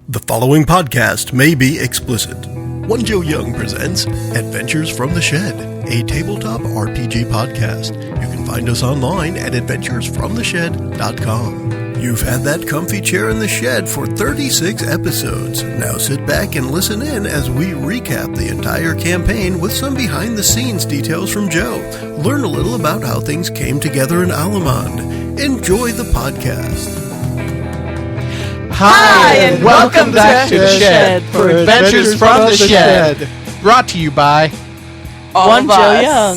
The following podcast may be explicit. One Joe Young presents Adventures from the Shed, a tabletop RPG podcast. You can find us online at adventuresfromtheshed.com. You've had that comfy chair in the shed for 36 episodes. Now sit back and listen in as we recap the entire campaign with some behind-the-scenes details from Joe. Learn a little about how things came together in Alamand. Enjoy the podcast. Hi, and welcome back to the Shed for Adventures from the Shed. Brought to you by One Joe Young.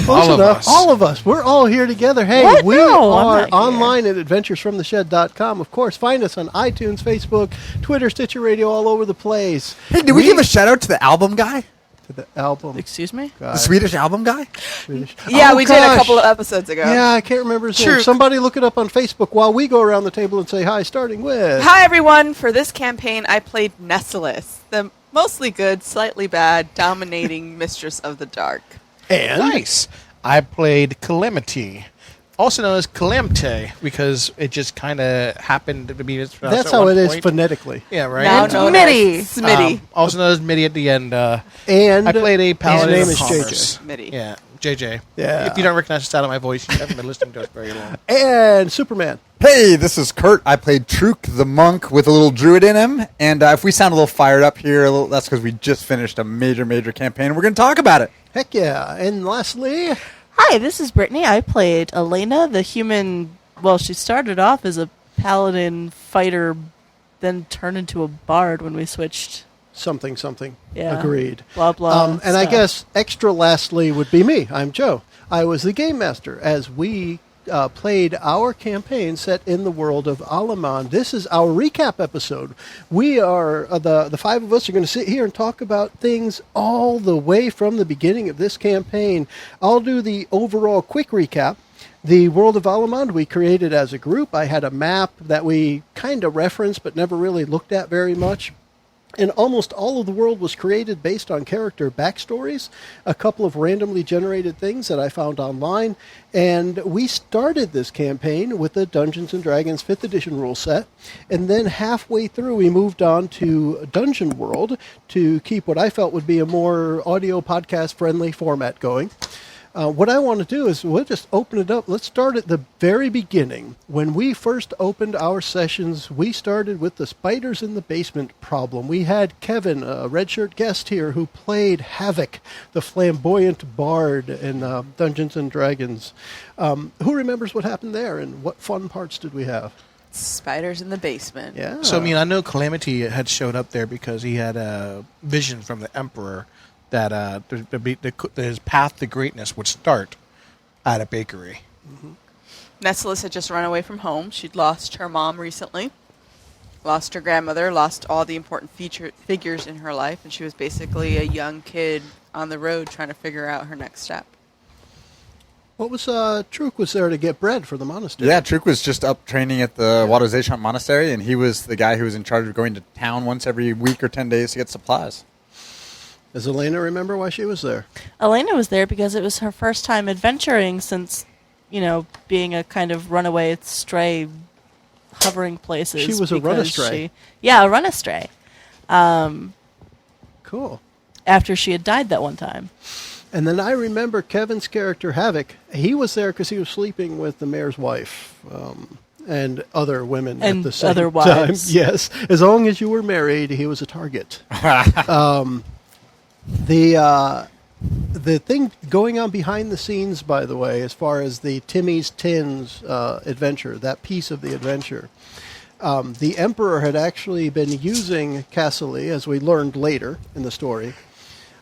All of us. We're all here together. Hey, What? we No, are I'm not online at adventuresfromtheshed.com. Of course, find us on iTunes, Facebook, Twitter, Stitcher Radio, all over the place. Hey, did we give a shout out to the album guy? To the album. Excuse me? guy. The Swedish album guy? Swedish. Yeah, Oh, we did a gosh. couple of episodes ago. Yeah, I can't remember his name. True. Somebody look it up on Facebook while we go around the table and say hi, starting with... Hi, everyone. For this campaign, I played Nessalus, the mostly good, slightly bad, dominating mistress of the dark. And... Nice. I played Calamity, also known as Calamte, because it just kind of happened to be this. That's how it is phonetically. Yeah, right. Now known as Smitty. Also known as Mitty at the end. And I played a paladin his of name is commerce. Smitty. Yeah, JJ. Yeah. If you don't recognize the sound of my voice, you haven't been listening to us very long. And Superman. Hey, this is Kurt. I played Truk the monk with a little druid in him. And if we sound a little fired up here, that's because we just finished a major campaign. We're going to talk about it. Heck yeah. And lastly... Hi, this is Brittany. I played Elena, the human... Well, she started off as a paladin fighter, then turned into a bard when we switched. Something. Yeah. Agreed. Blah, blah. And I guess extra lastly would be me. I'm Joe. I was the game master as we played our campaign set in the world of Alamand. This is our recap episode. We are, the five of us are going to sit here and talk about things all the way from the beginning of this campaign. I'll do the overall quick recap. The world of Alamand we created as a group. I had a map that we kind of referenced but never really looked at very much. And almost all of the world was created based on character backstories, a couple of randomly generated things that I found online. And we started this campaign with the Dungeons & Dragons 5th edition rule set. And then halfway through, we moved on to Dungeon World to keep what I felt would be a more audio podcast-friendly format going. What I want to do is we'll just open it up. Let's start at the very beginning. When we first opened our sessions, we started with the spiders in the basement problem. We had Kevin, a red shirt guest here, who played Havoc, the flamboyant bard in Dungeons & Dragons. Who remembers what happened there and what fun parts did we have? Spiders in the basement. Yeah. So, I know Calamity had showed up there because he had a vision from the Emperor that his path to greatness would start at a bakery. Mm-hmm. Nessalus had just run away from home. She'd lost her mom recently, lost her grandmother, lost all the important figures in her life, and she was basically a young kid on the road trying to figure out her next step. What was Truk was there to get bread for the monastery? Yeah, Truk was just up training at the Wadozation Monastery, and he was the guy who was in charge of going to town once every week or 10 days to get supplies. Does Elena remember why she was there? Elena was there because it was her first time adventuring since, being a kind of runaway stray hovering places. She was a run-astray. A run-astray. Cool. After she had died that one time. And then I remember Kevin's character, Havoc. He was there because he was sleeping with the mayor's wife and other women and at the same other time. wives. Yes. As long as you were married, he was a target. The thing going on behind the scenes, by the way, as far as the Timmy's Tins adventure, that piece of the adventure, the Emperor had actually been using Cassidy, as we learned later in the story.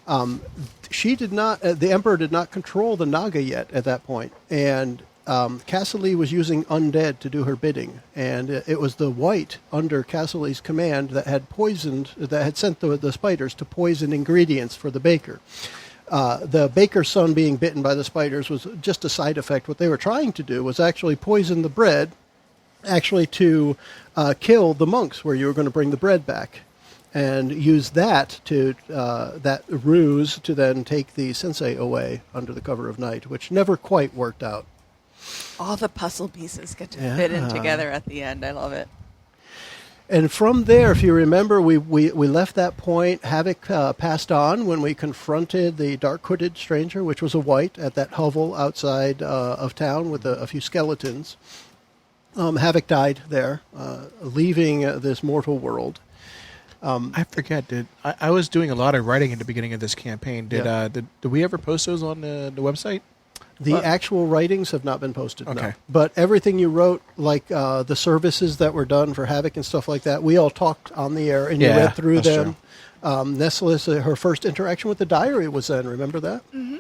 The Emperor did not control the Naga yet at that point, and Cassidy was using undead to do her bidding, and it was the White under Cassidy's command that had sent the spiders to poison ingredients for the baker. The baker's son being bitten by the spiders was just a side effect. What they were trying to do was actually poison the bread, actually to kill the monks where you were going to bring the bread back, and use that ruse to then take the sensei away under the cover of night, which never quite worked out. All the puzzle pieces get to fit in together at the end. I love it. And from there, if you remember, we left that point. Havoc passed on when we confronted the dark-hooded stranger, which was a white, at that hovel outside of town with a few skeletons. Havoc died there, leaving this mortal world. I forget. I was doing a lot of writing at the beginning of this campaign. Did we ever post those on the website? The actual writings have not been posted, no. Okay. But everything you wrote, like the services that were done for Havoc and stuff like that, we all talked on the air, and you read through them. Nestle's, her first interaction with the diary was then. Remember that? Mm-hmm.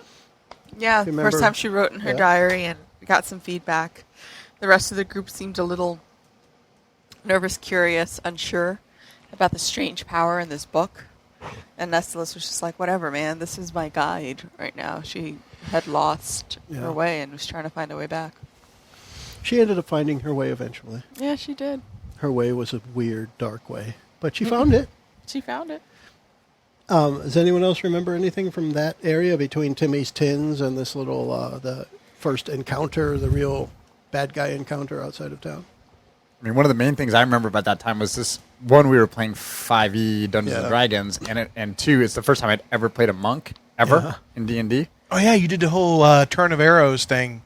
Yeah, the Remember? first time she wrote in her diary, and we got some feedback. The rest of the group seemed a little nervous, curious, unsure about the strange power in this book. And Nestles was just like, whatever, man, this is my guide right now. She had lost her way and was trying to find a way back. She ended up finding her way eventually. Yeah, she did. Her way was a weird, dark way. But she found it. She found it. Does anyone else remember anything from that area between Timmy's Tins and this little, the first encounter, the real bad guy encounter outside of town? I mean, one of the main things I remember about that time was this. One, we were playing 5e Dungeons and Dragons, and two, it's the first time I'd ever played a monk in D&D. Oh yeah, you did the whole turn of arrows thing.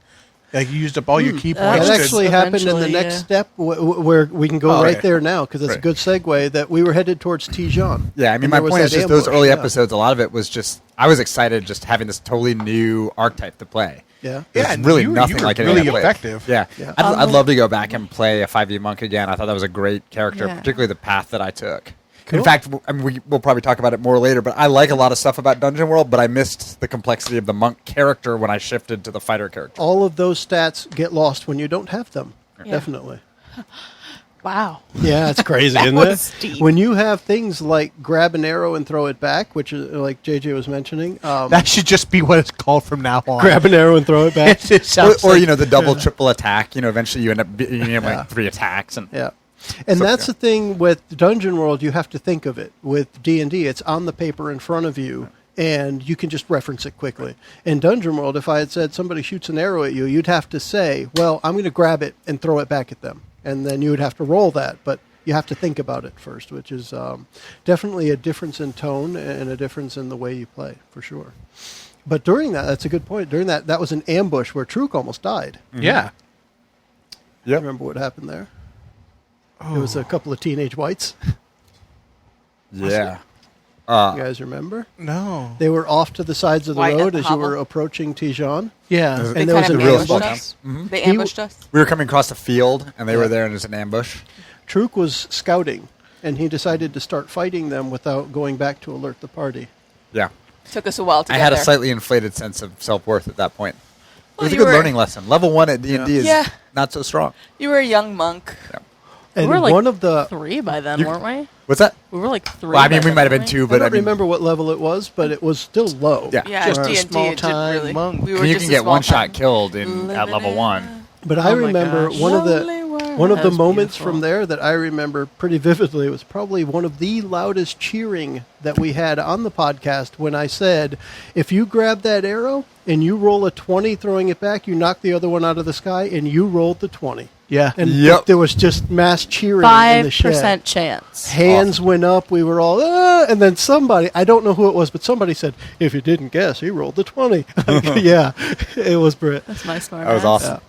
Like you used up all your key points. That actually happened in the next step, where we can go right there now, because it's a good segue, that we were headed towards Tijan. Yeah, I mean, my point is just those early episodes, a lot of it was just, I was excited just having this totally new archetype to play. Yeah, It's really nothing like anything really I played. effective. Yeah, I'd love to go back and play a 5e monk again. I thought that was a great character, particularly the path that I took. Cool. In fact, I mean, we'll probably talk about it more later, but I like a lot of stuff about Dungeon World, but I missed the complexity of the monk character when I shifted to the fighter character. All of those stats get lost when you don't have them. Yeah. Definitely. Wow. Yeah, it's crazy, isn't it? Steep. When you have things like grab an arrow and throw it back, which is like JJ was mentioning. That should just be what it's called from now on. Grab an arrow and throw it back. or the double, triple attack. Eventually you end up being like 3 attacks. And And that's the thing with Dungeon World, you have to think of it. With D&D, it's on the paper in front of you, and you can just reference it quickly. In Dungeon World, if I had said somebody shoots an arrow at you, you'd have to say, well, I'm going to grab it and throw it back at them. And then you would have to roll that, but you have to think about it first, which is definitely a difference in tone and a difference in the way you play, for sure. But during that's a good point. During that was an ambush where Truk almost died. Mm-hmm. Yeah. Yep. Remember what happened there? It was a couple of teenage whites. Yeah. You guys remember? No. They were off to the sides of the White road at as the you were hovel. approaching Tijan. Yeah. And there was an ambush. Mm-hmm. They ambushed us? We were coming across the field, and they were there, and it was an ambush. Truk was scouting, and he decided to start fighting them without going back to alert the party. Yeah. Took us a while to I get had there. a slightly inflated sense of self-worth at that point. Well, It was a you good were- learning lesson. Level 1 at D&D is not so strong. You were a young monk. Yeah. And we were like one of the 3 by then, weren't we? What's that? We were like 3. Well, I mean, by we then, might have been weren't 2, I but don't I mean, remember what level it was, but it was still low. Yeah. Yeah, Just a D&D small-time really. monk. We were you just can a get small one shot time. killed at level 1. But I Oh my remember gosh. one of the That was moments beautiful. from there that I remember pretty vividly was probably one of the loudest cheering that we had on the podcast when I said, if you grab that arrow and you roll a 20 throwing it back, you knock the other one out of the sky, and you rolled the 20. Yeah. And Yep. there was just mass cheering in the shed. 5% chance. Hands went up. We were all, and then somebody, I don't know who it was, but somebody said, if you didn't guess, he rolled the 20. Yeah, it was Brit. That's my smart That was ass. awesome.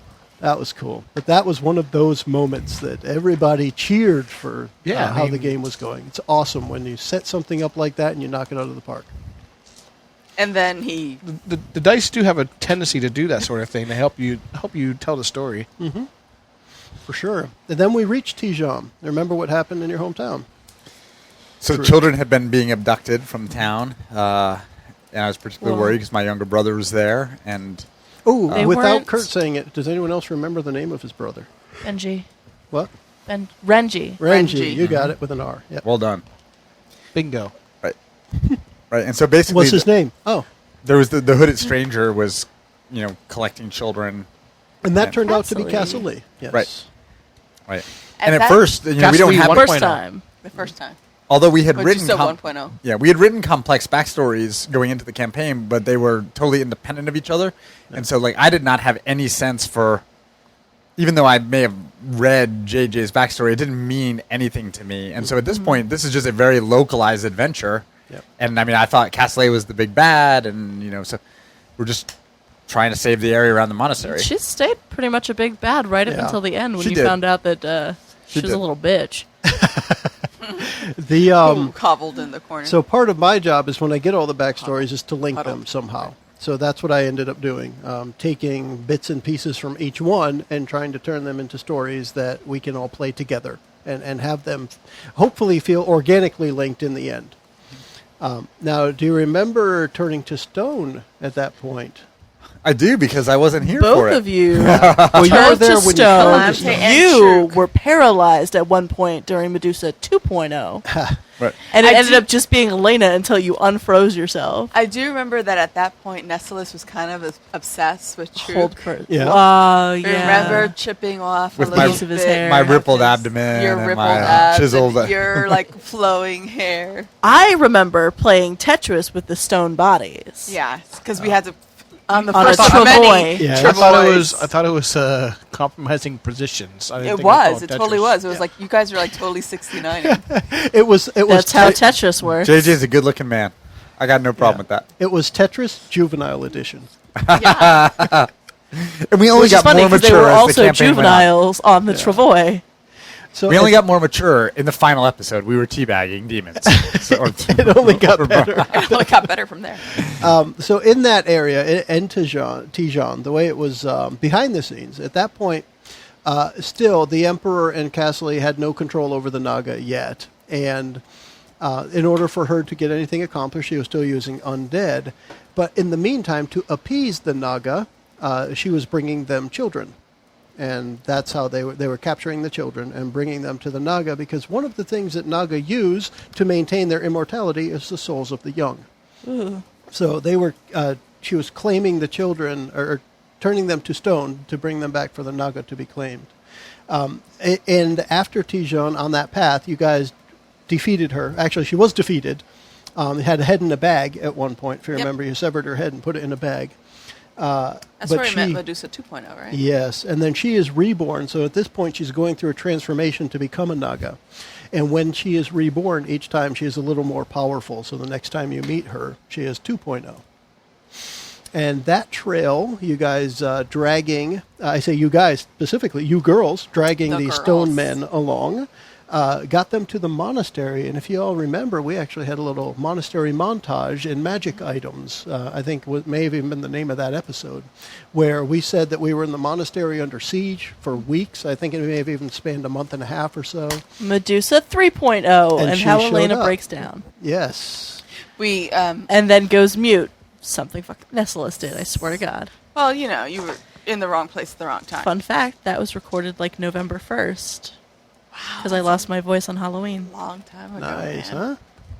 That was cool. But that was one of those moments that everybody cheered for how the game was going. It's awesome when you set something up like that and you knock it out of the park. And then he... The dice do have a tendency to do that sort of thing to help you tell the story. Mm-hmm. For sure. And then we reached Tijan. Remember what happened in your hometown? So children had been being abducted from town, and I was particularly worried because my younger brother was there. And They without weren't- Kurt saying it, does anyone else remember the name of his brother? Benji. What? Renji. Renji. You got it with an R. Yep. well done. Bingo. Right. Right. And so basically, What's his name? Oh. there was the hooded stranger was, collecting children. And that turned out to be Castle Castle Lee. Lee. Yes. Right. Right. And And at that- first, we don't Castle Lee have 1.0. First time. The first time. Although we had Which written is still 1.0. Yeah, we had written complex backstories going into the campaign, but they were totally independent of each other. And so I did not have any sense for even though I may have read JJ's backstory, it didn't mean anything to me. And so at this point, this is just a very localized adventure. Yep. And I mean, I thought Castellet was the big bad, and so we're just trying to save the area around the monastery. She stayed pretty much a big bad right up until the end when you found out that she was a little bitch. Cobbled in the corner. So part of my job is when I get all the backstories is to link them somehow. So that's what I ended up doing, taking bits and pieces from each one and trying to turn them into stories that we can all play together and have them hopefully feel organically linked in the end. Now, do you remember turning to stone at that point? I do, because I wasn't here Both for it. of you Well, you were turned there to when stone. you turned to You were paralyzed at one point during Medusa 2.0. Right. And it I ended do- up just being Elena until you unfroze yourself. I do remember that at that point, Nestylus was kind of obsessed with Hold Troop. yeah. Remember chipping off With a my- little piece of his bit hair. My of rippled his- abdomen your and rippled my abs, chiseled- and your like flowing hair. I remember playing Tetris with the stone bodies. Yeah, because we had to on the On first a one of many. travois. Yeah. I thought it was compromising positions. I didn't It think was. It called totally Tetris. was. It was like you guys were like totally 69. It was That's how Tetris works. JJ's a good-looking man. I got no problem with that. It was Tetris Juvenile Edition. Yeah. And we only Which is got funny more because mature they were as the also campaign went on. juveniles on the travois. So We only got more mature in the final episode. We were teabagging demons. it only got better. It really got better from there. So in that area, in Tijan, the way it was behind the scenes, at that point, still the Emperor and Castellet had no control over the Naga yet. And in order for her to get anything accomplished, she was still using undead. But in the meantime, to appease the Naga, she was bringing them children. And that's how they were capturing the children and bringing them to the Naga, because one of the things that Naga use to maintain their immortality is the souls of the young. Ooh. So they were, she was claiming the children, or turning them to stone to bring them back for the Naga to be claimed. And after Tijan, on that path, you guys defeated her. Actually, she was defeated. Had a head in a bag at one point. If you remember, you severed her head and put it in a bag. That's where we met Medusa 2.0, right? Yes, and then she is reborn. So at this point, she's going through a transformation to become a Naga. And when she is reborn, each time she is a little more powerful. So the next time you meet her, she is 2.0. And that trail, you guys dragging, I say you guys specifically, you girls, dragging The the girls. stone men along, got them to the monastery. And if you all remember, we actually had a little monastery montage in magic items. I think it may have even been the name of that episode, where we said that we were in the monastery under siege for weeks. I think it may have even spanned a month and a half or so. Medusa 3.0 and she how showed Elena up. breaks down. Yes. We, And then goes mute. Something fucking Nestylus did, I swear to God. well, you know, you were in the wrong place at the wrong time. Fun fact, that was recorded like November 1st. Because I lost my voice on Halloween. Long time ago. Nice, man. huh?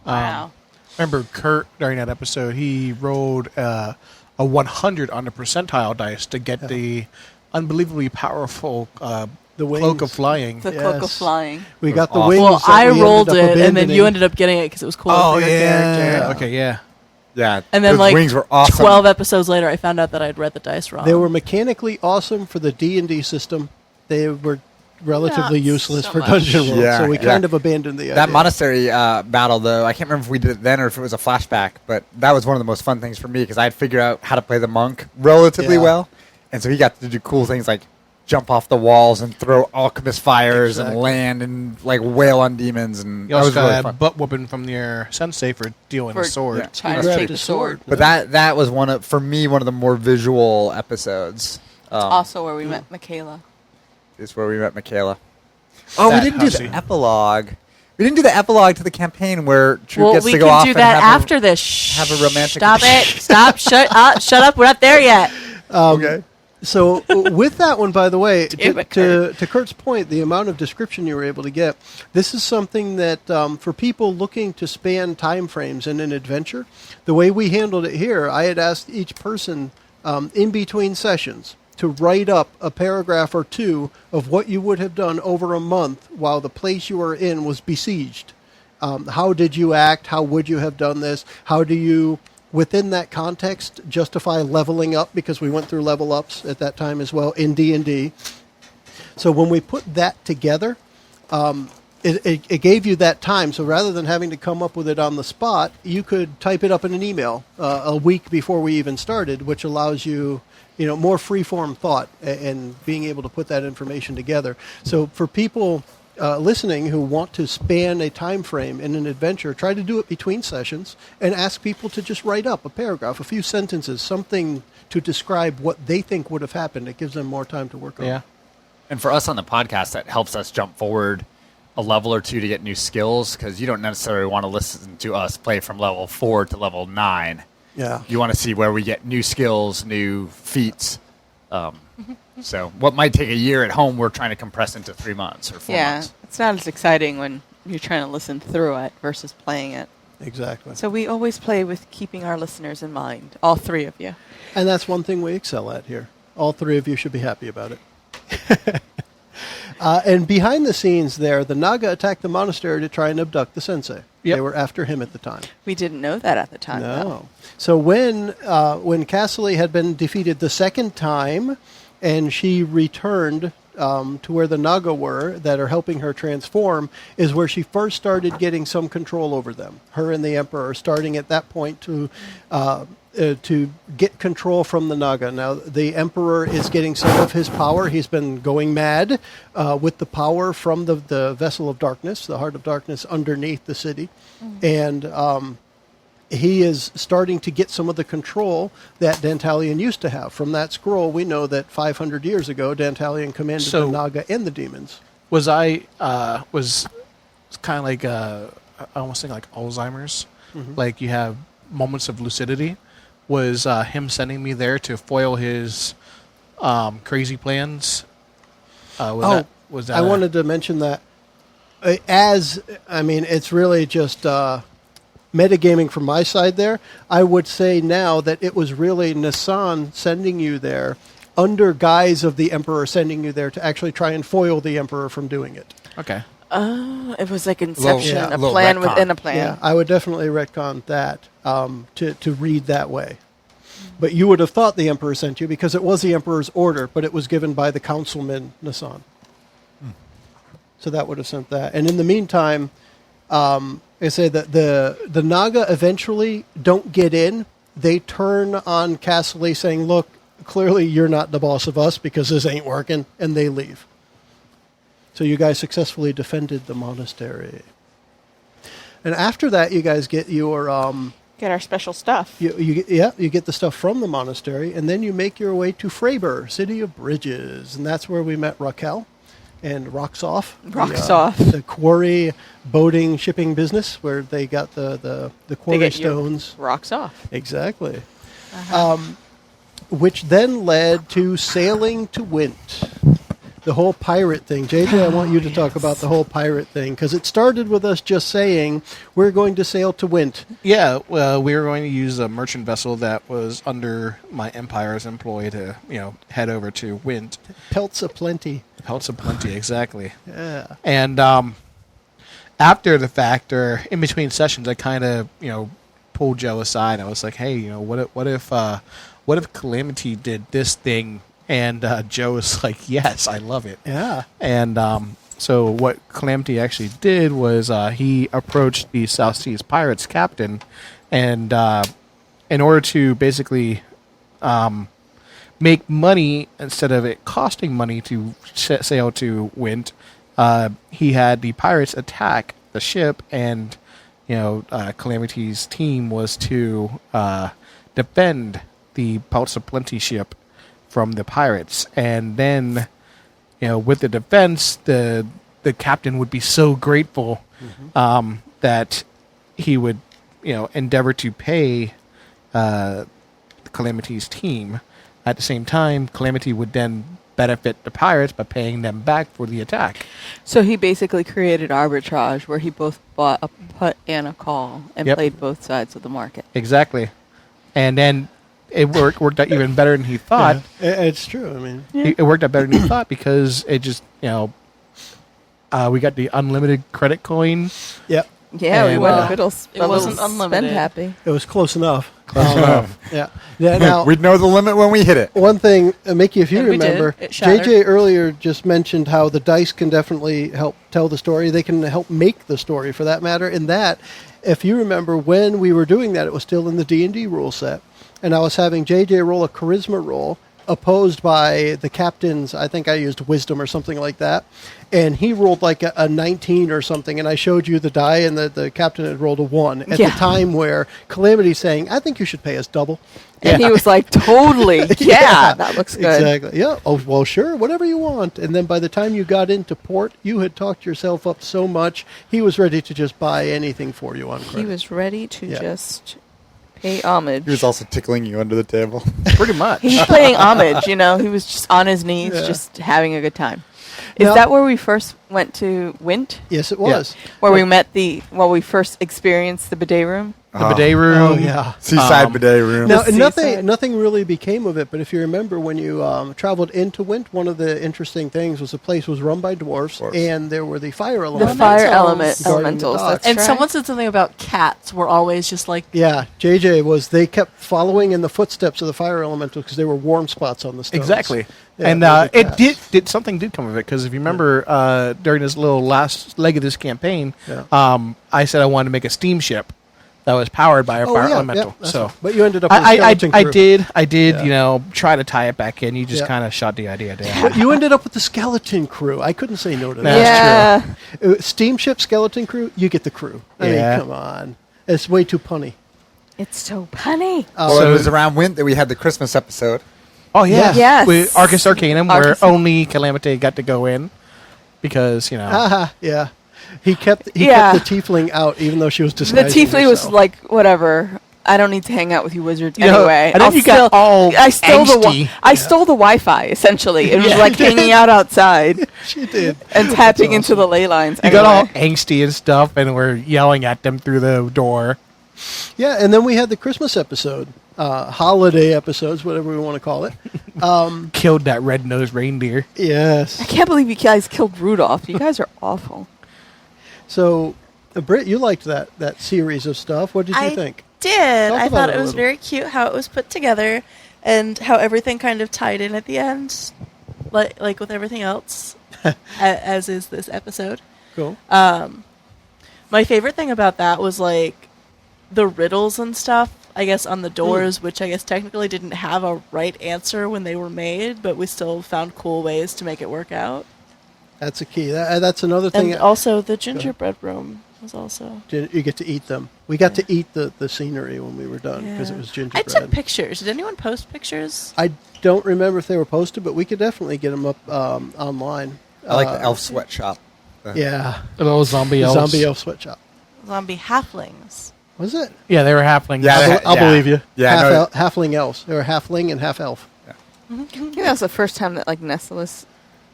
Wow. Remember Kurt during that episode? He rolled a 100 on the percentile dice to get the unbelievably powerful The cloak wings. of flying. The cloak of Yes. flying. We got the Awesome. wings. Well, that I we rolled ended up it, and then you abandoning. ended up getting it because it was cool Oh for your character. Okay, yeah. Yeah, And then, those like, wings were awesome. 12 episodes later, I found out that I'd read the dice wrong. They were mechanically awesome for the D&D system. They were relatively Not useless so for much. Dungeon World, Yeah, so we yeah. kind of abandoned the idea. That monastery battle, though, I can't remember if we did it then or if it was a flashback, but that was one of the most fun things for me because I had figured out how to play the monk relatively Yeah. well. And so he got to do cool things like jump off the walls and throw alchemist fires and Exactly. land and like wail on demons. And You that also was got really a fun. butt whooping from your sensei for dealing For a sword. yeah. Trying to Grabbed take his the sword. But that was one of, for me, one of the more visual episodes. Also where we met Michaela. Is where we met Michaela. Oh, we That didn't do hussy. the epilogue. We didn't do the epilogue to the campaign where Troop well, gets we to go can off do and that have after this. have a romantic- Stop it. Stop. Shut up. We're not there yet. Okay. So with that one, by the way, Damn it, to Kurt's point, the amount of description you were able to get, this is something that for people looking to span time frames in an adventure, the way we handled it here, I had asked each person in between sessions to write up a paragraph or two of what you would have done over a month while the place you were in was besieged. How did you act? How would you have done this? How do you, within that context, justify leveling up? Because we went through level ups at that time as well in D&D. So when we put that together, it gave you that time. So rather than having to come up with it on the spot, you could type it up in an email a week before we even started, which allows you, more free-form thought and being able to put that information together. So for people listening who want to span a time frame in an adventure, try to do it between sessions and ask people to just write up a paragraph, a few sentences, something to describe what they think would have happened. It gives them more time to work on. Yeah. And for us on the podcast, that helps us jump forward a level or two to get new skills, because you don't necessarily want to listen to us play from level 4 to level 9. Yeah. You want to see where we get new skills, new feats. So what might take a year at home, we're trying to compress into 3 months or 4 months. It's not as exciting when you're trying to listen through it versus playing it. Exactly. So we always play with keeping our listeners in mind, all 3 of you. And that's one thing we excel at here. All 3 of you should be happy about it. And behind the scenes there, the Naga attacked the monastery to try and abduct the sensei. Yep. They were after him at the time. We didn't know that at the time. No. Though. So when Cassidy had been defeated the second time, and she returned to where the Naga were that are helping her transform, is where she first started getting some control over them. Her and the Emperor starting at that point to get control from the Naga. Now, the Emperor is getting some of his power. He's been going mad with the power from the Vessel of Darkness, the Heart of Darkness underneath the city. And he is starting to get some of the control that Dantalion used to have. From that scroll, we know that 500 years ago, Dantalion commanded the Naga and the demons. Was kind of like I almost think like Alzheimer's. Like you have moments of lucidity. Was him sending me there to foil his crazy plans? Was that I wanted to mention that. It's really just metagaming from my side there. I would say now that it was really Nassan sending you there under guise of the Emperor sending you there to actually try and foil the Emperor from doing it. Okay. Oh, it was like Inception, a a little plan retcon. within a plan. Yeah, I would definitely retcon that to read that way. But you would have thought the Emperor sent you because it was the Emperor's order, but it was given by the councilman Nassan. So that would have sent that. And in the meantime, I say that the Naga eventually don't get in. They turn on Cassidy saying, look, clearly you're not the boss of us because this ain't working, and they leave. So you guys successfully defended the monastery. And after that, you guys get your... Get our special stuff. You get the stuff from the monastery, and then you make your way to Freiburg, City of Bridges. And that's where we met Raquel and Roxoff. The quarry boating shipping business where they got the quarry stones. Roxoff. Exactly. Which then led to sailing to Wint. The whole pirate thing. JJ, I want you to talk about the whole pirate thing, because it started with us just saying, we're going to sail to Wint. Yeah, well, we were going to use a merchant vessel that was under my Empire's employ to, head over to Wint. Pelts aplenty. Pelts aplenty, exactly. Yeah. And after the fact, or in between sessions, I kind of, pulled Joe aside. I was like, hey, what if Calamity did this thing? And Joe was like, yes, I love it. Yeah. And so what Calamity actually did was he approached the South Seas Pirates captain, and in order to basically make money instead of it costing money to sail to Wint, he had the pirates attack the ship, and Calamity's team was to defend the Pelts of Plenty ship from the pirates. And then, with the defense, the captain would be so grateful that he would, endeavor to pay Calamity's team. At the same time, Calamity would then benefit the pirates by paying them back for the attack. So he basically created arbitrage where he both bought a put and a call and played both sides of the market. Exactly. And then it worked out even better than he thought. Yeah, it's true. It worked out better than he thought because it just, we got the unlimited credit coin. Yep. Yeah, we And, went uh, a little. it wasn't spend unlimited. happy. It was close enough. Close enough. Yeah. Now, We'd know the limit when we hit it. one thing, Mickie, if you And we did. remember, It shattered. JJ earlier just mentioned how the dice can definitely help tell the story. They can help make the story, for that matter. In that, if you remember, when we were doing that, it was still in the D&D rule set, and I was having JJ roll a charisma roll, opposed by the captain's, I think I used wisdom or something like that, and he rolled like a 19 or something, and I showed you the die, and the captain had rolled a 1 at the time where Calamity's saying, I think you should pay us double. And he was like, totally. Yeah, that looks good. Exactly. Yeah. Oh, well, sure. Whatever you want. And then by the time you got into port, you had talked yourself up so much, he was ready to just buy anything for you on credit. He was ready to just pay homage. He was also tickling you under the table. Pretty much. He's paying homage, you know. He was just on his knees, Yeah. just having a good time. Is Now- that where we first went to Wint? Yes, it was. Where we met we first experienced the bidet room? The bidet room. Oh, yeah. Seaside bidet room. Now, The seaside. nothing really became of it, but if you remember when you traveled into Wint, one of the interesting things was the place was run by dwarfs, and there were the fire The elementals. fire Elementals. elementals. Guarding the That's And right. someone said something about cats were always just like, Yeah, JJ they kept following in the footsteps of the fire elemental because they were warm spots on the stones. Exactly. Yeah, And those are it cats. did something did come of it, because if you remember during this little last leg of this campaign, Yeah. I said I wanted to make a steamship that was powered by a fire elemental. that's So right. But you ended up with a I skeleton crew. did Yeah. you know, try to tie it back in. You just Yeah. kind of shot the idea down. But you ended up with the skeleton crew. I couldn't say no to That's that. Yeah. Steamship skeleton crew, you get the crew. I Yeah. mean, come on. It's way too punny. It's so punny. Well, So- it was around Wint that we had the Christmas episode. Oh yeah, Yes. with Arcus Arcanum, where Arcus- only Calamity got to go in, because you know. Haha, yeah. He kept the tiefling out, even though she was The disguising tiefling was herself. like, whatever. I don't need to hang out with you wizards You know, anyway. and then you got all I stole angsty. I stole the Wi-Fi essentially. It was Yeah, like you did. hanging out outside She did. and tapping into the ley lines. You got all anyway. angsty and stuff, and we're yelling at them through the door. Yeah, and then we had the Christmas episode, holiday episodes, whatever we want to call it. Killed that red-nosed reindeer. I Yes. can't believe you guys killed Rudolph. You guys are awful. So, Britt, you liked that series of stuff. What did you I think? did. Talk I about thought it a it was little. very cute how it was put together and how everything kind of tied in at the end, like with everything else, as is this episode. Cool. My favorite thing about that was like the riddles and stuff, I guess, on the doors, which I guess technically didn't have a right answer when they were made, but we still found cool ways to make it work out. That's a key. That's another thing. And also the gingerbread room was also. You get to eat them. We got to eat the scenery when we were done because it was I gingerbread. took pictures. Did anyone post pictures? I don't remember if they were posted, but we could definitely get them up online. I like the elf sweatshop. Yeah. Little zombie The elves. zombie elf sweatshop. Zombie halflings. Was it? Yeah, they were halfling. Yeah, I'll believe you. Yeah, Halfling elves. They were halfling and half elf. I think that was the first time that like Nessalus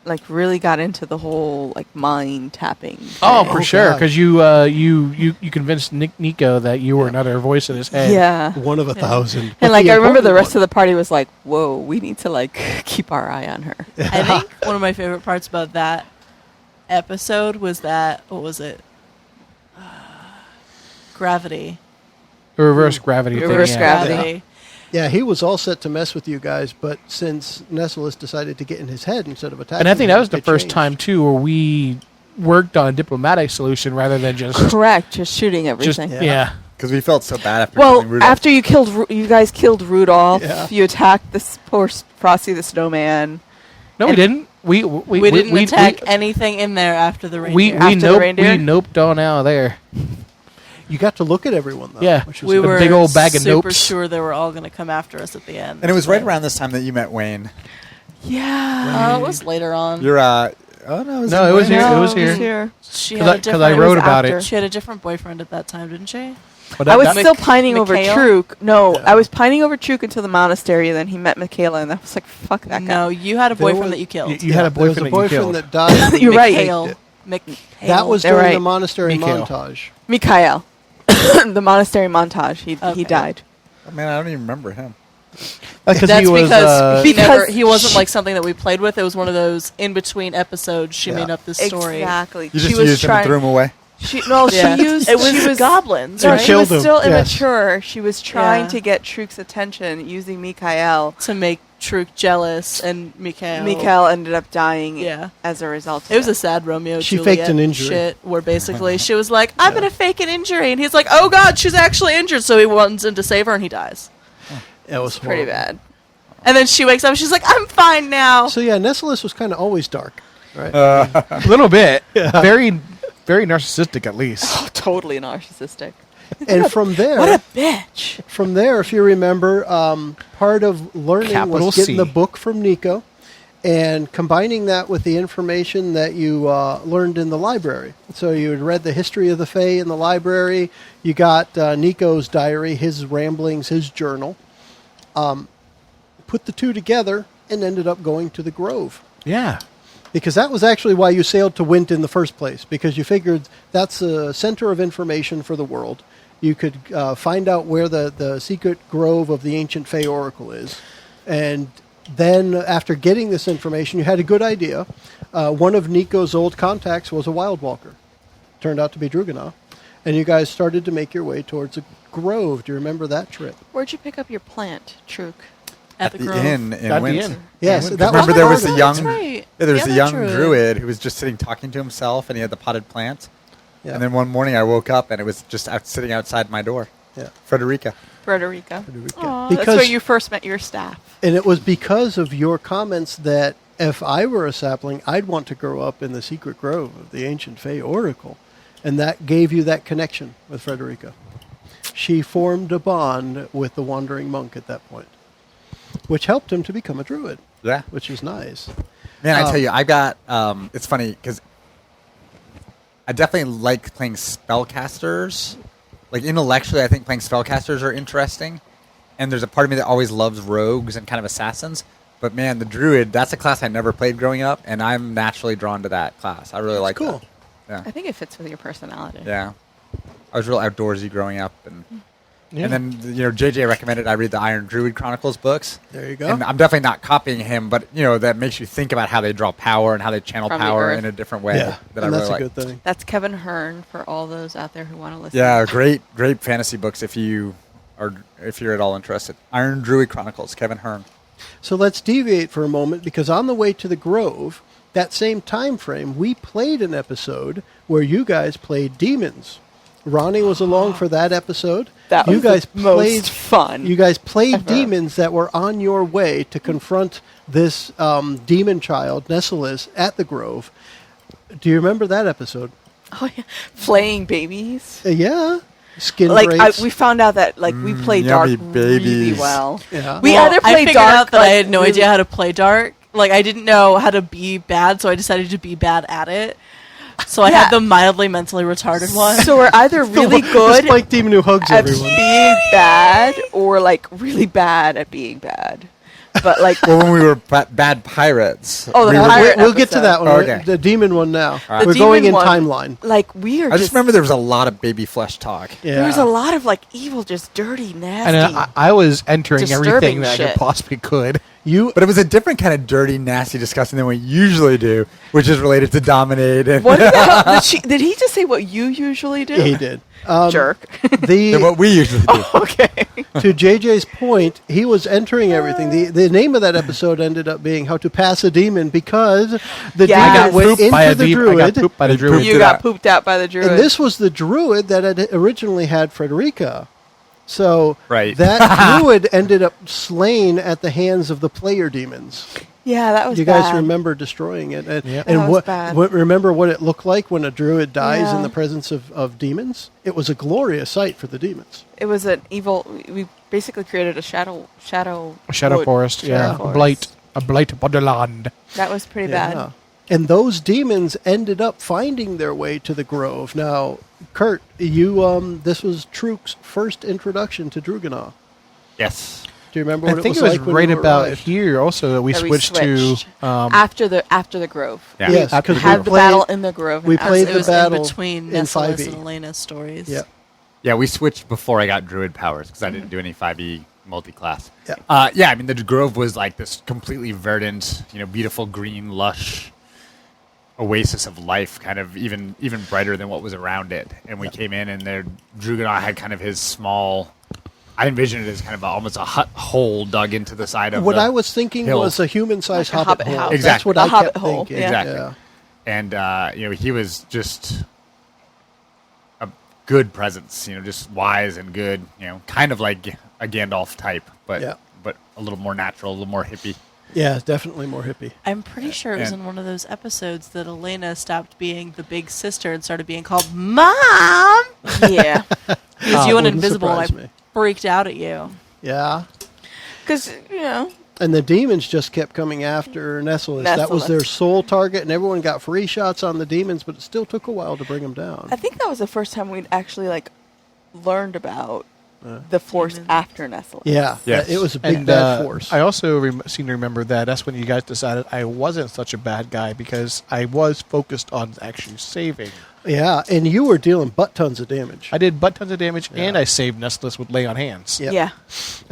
like really got into the whole like mind tapping. Oh, thing. for Oh, sure, God. because you convinced Nico that you were another voice in his head. Yeah. One of 1,000. And like I remember the rest of the party was like, "Whoa, we need to like keep our eye on her." I think one of my favorite parts about that episode was that, what was it? Gravity. The reverse gravity thing. Reverse yeah. gravity. Yeah, he was all set to mess with you guys, but since Nessalus decided to get in his head instead of attacking, And I think that was the it first changed. time too where we worked on a diplomatic solution rather than just Correct, just shooting everything. yeah. Because we felt so bad after Well, killing Rudolph. after you killed, you guys killed Rudolph. Yeah. You attacked this poor Frosty the Snowman. No, we didn't. We didn't attack anything in there after the reindeer. We After the noped, reindeer? we noped on out of there. You got to look at everyone, though. Yeah. which was we a were big old bag of super nopes. sure they were all going to come after us at the end. and it was right around this time that you met Wayne. Yeah. It was later on. You're oh no, it was No, in it was Wayne. here. No, It was here. She 'Cause had I- a 'cause different. I wrote about after. it. She had a different boyfriend at that time, didn't she? But I was that- still pining over Mikhail? Truk. No, Yeah. I was pining over Truk until the monastery, and then he met Michaela, and I was like, "Fuck that guy." No, you had a There boyfriend was- that you killed. You had a there was boyfriend a that you boyfriend killed. that died. You're right. Mikhail. Mikhail. That was They're during right. the monastery Mikhail. montage. Mikhail, the monastery montage. He Okay. died. Oh, man, I don't even remember him. Because That's he was. because, Because he wasn't like something that we played with. It was one of those in between episodes. She Yeah. made up this story. Exactly. You she just was used him and trying. threw him away. She used. It was she was goblins, She No, right? she killed was them, still yes. immature. She was trying Yeah. to get Truk's attention using Mikael. To make Truk jealous, and Mikael ended up dying Yeah. as a result of It was it. a sad Romeo She Juliet faked an injury. shit, where basically she was like, I'm going to fake an injury. And he's like, oh, God, she's actually injured. So he runs in to save her, and he dies. It was pretty horrible. bad. And then she wakes up, and she's like, I'm fine now. So yeah, Nessalus was kind of always dark, right? A little bit. Very, very narcissistic, at least. Totally narcissistic. And from there, What a bitch. From there, if you remember, part of learning Capital was getting C. the book from Nico and combining that with the information that you learned in the library. So you had read the history of the Fae in the library. You got Nico's diary, his ramblings, his journal. Put the two together and ended up going to the Grove. Yeah. Because that was actually why you sailed to Wint in the first place, because you figured that's a center of information for the world. You could find out where the secret grove of the ancient Fey Oracle is. And then after getting this information, you had a good idea. One of Nico's old contacts was a wild walker. Turned out to be Druganah. And you guys started to make your way towards a grove. Do you remember that trip? Where'd you pick up your plant, Truk? At the Grove. inn in At the Windsor. inn. Yes, Yeah, that Remember was there part was of a it. young, That's right. yeah, there was The a other young druid. druid who was just sitting talking to himself, and he had the potted plants. Yeah. And then one morning I woke up, and it was just sitting outside my door. Yeah. Frederica. Frederica. Aw, Because- that's where you first met your staff. And it was because of your comments that if I were a sapling, I'd want to grow up in the secret grove of the ancient Fey Oracle. And that gave you that connection with Frederica. She formed a bond with the wandering monk at that point, which helped him to become a druid, Yeah. which is nice. Man, I tell you, I got, it's funny, because I definitely like playing spellcasters. Like, intellectually, I think playing spellcasters are interesting. And there's a part of me that always loves rogues and kind of assassins. But, man, the druid, that's a class I never played growing up, and I'm naturally drawn to that class. I really like cool. that. Yeah. I think it fits with your personality. Yeah. I was real outdoorsy growing up. Yeah. And then, JJ recommended I read the Iron Druid Chronicles books. There you go. And I'm definitely not copying him, but, that makes you think about how they draw power and how they channel From the power earth. in a different way. Yeah, That and I that's really a like. good thing. That's Kevin Hearn for all those out there who want to listen. Yeah, great fantasy books if you're at all interested. Iron Druid Chronicles, Kevin Hearn. So let's deviate for a moment, because on the way to the Grove, that same time frame, we played an episode where you guys played demons. Ronnie was along for that episode. That you was guys the most played fun You guys played ever. demons that were on your way to confront this demon child, Nessalus, at the Grove. Do you remember that episode? Oh, yeah. Flaying babies. Yeah. Skin Like braids. we found out that we play dark yummy really babies. well. Yeah. We Well, either I play figured dark, out that I like, had no really- idea how to play dark. Like, I didn't know how to be bad, so I decided to be bad at it. So I Yeah. had the mildly mentally retarded one. So we're either really The good Spike demon who hugs at everyone. being bad or like really bad at being bad. But like Well, when we were bad pirates. Oh, the we were- pirate We'll get to episode. that one. Okay. The demon one now. right. We're The going in demon one- timeline. like we are I just remember there was a lot of baby flesh talk. Yeah. there was a lot of like evil, just dirty, nasty. And I was entering everything Disturbing that I shit. could possibly could. You But it was a different kind of dirty, nasty disgusting than we usually do, which is related to dominate and What the hell? Did he just say what you usually do? he did. Jerk. than what we usually do. Okay. To JJ's point, he was entering everything. The name of that episode ended up being "How to Pass a Demon" because the Yeah. I demon got went Pooped by into a the deep- I got druid, pooped by the And druid. You it got out. pooped out by the druid. and this was the druid that had originally had Frederica. So Right. that druid ended up slain at the hands of the player demons. yeah, that was You guys bad. remember destroying it, and, Yep. and That was what, bad. remember what it looked like when a druid dies in Yeah. the presence of demons? It was a glorious sight for the demons. It was an evil. We basically created a shadow A shadow wood. forest, Shadow yeah. forest. A blight wonderland. That was pretty bad. And those demons ended up finding their way to the Grove. Now, Kurt, you this was Truk's first introduction to Druganah. Yes. Do you remember I what think it it was was like when right you about arrived? here also that we That we switched to switched. after the Grove. Yeah. Yes, After because the we Had the played, battle in the Grove. we and played it the was battle in between in Nessalus 5e. and Elena's stories. Yeah. Yeah, we switched before I got druid powers because I didn't do any 5e multi-class. Yeah. Yeah, I mean, the Grove was like this completely verdant, beautiful green, lush oasis of life, kind of even brighter than what was around it. And we came in, and there, Druganah had kind of his small. I envisioned it as kind of almost a hut hole dug into the side of. What the I was thinking hill. was a human-sized Like a hobbit hobbit hole. house. Exactly. That's what A I hobbit kept hole, thinking. yeah. Exactly. And he was just a good presence, just wise and good, kind of like a Gandalf type, but a little more natural, a little more hippie. Yeah, definitely more hippie. I'm pretty sure it was And- in one of those episodes that Elena stopped being the big sister and started being called Mom. Yeah. Because you went Wouldn't invisible and I surprise me. freaked out at you. Yeah. Because, And the demons just kept coming after Nessalus. That was their sole target, and everyone got free shots on the demons, but it still took a while to bring them down. I think that was the first time we'd actually, learned about the force Demons. after Nessalus. Yeah, Yes. it was a big And bad force. I also seem to remember that that's when you guys decided I wasn't such a bad guy because I was focused on actually saving. Yeah, and you were dealing butt tons of damage. I did butt tons of damage, and I saved Nestless with Lay on Hands. Yeah. Yeah.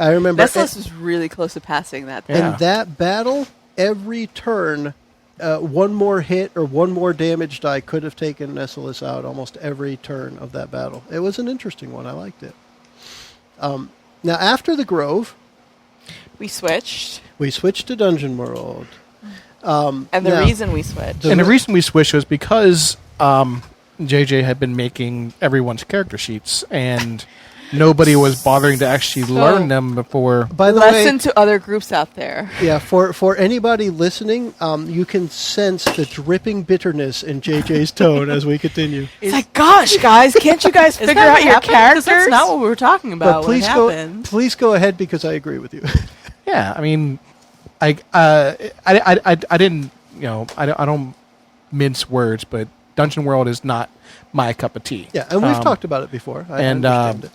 I remember. Nessalus was really close to passing that. Yeah. And that battle, every turn, one more hit or one more damage die could have taken Nessalus out almost every turn of that battle. It was an interesting one. I liked it. Now, after the Grove, We switched. we switched to Dungeon World. And the now- reason we switched. And the reason we switched was because JJ had been making everyone's character sheets, and nobody was bothering to actually learn them before. By the Lesson way, to other groups out there. yeah, for anybody listening, you can sense the dripping bitterness in JJ's tone as we continue. It's like, gosh, guys, can't you guys Is figure that out your what happened? 'Cause characters? That's not what we were talking about But when it please happened. please go ahead because I agree with you. Yeah, I mean, I didn't, I don't mince words, but Dungeon World is not my cup of tea. Yeah, and we've talked about it before. I and, understand it.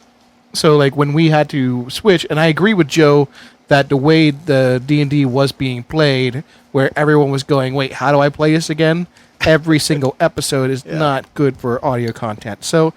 So, when we had to switch, and I agree with Joe that the way the D&D was being played, where everyone was going, wait, how do I play this again? Every single episode is not good for audio content. So,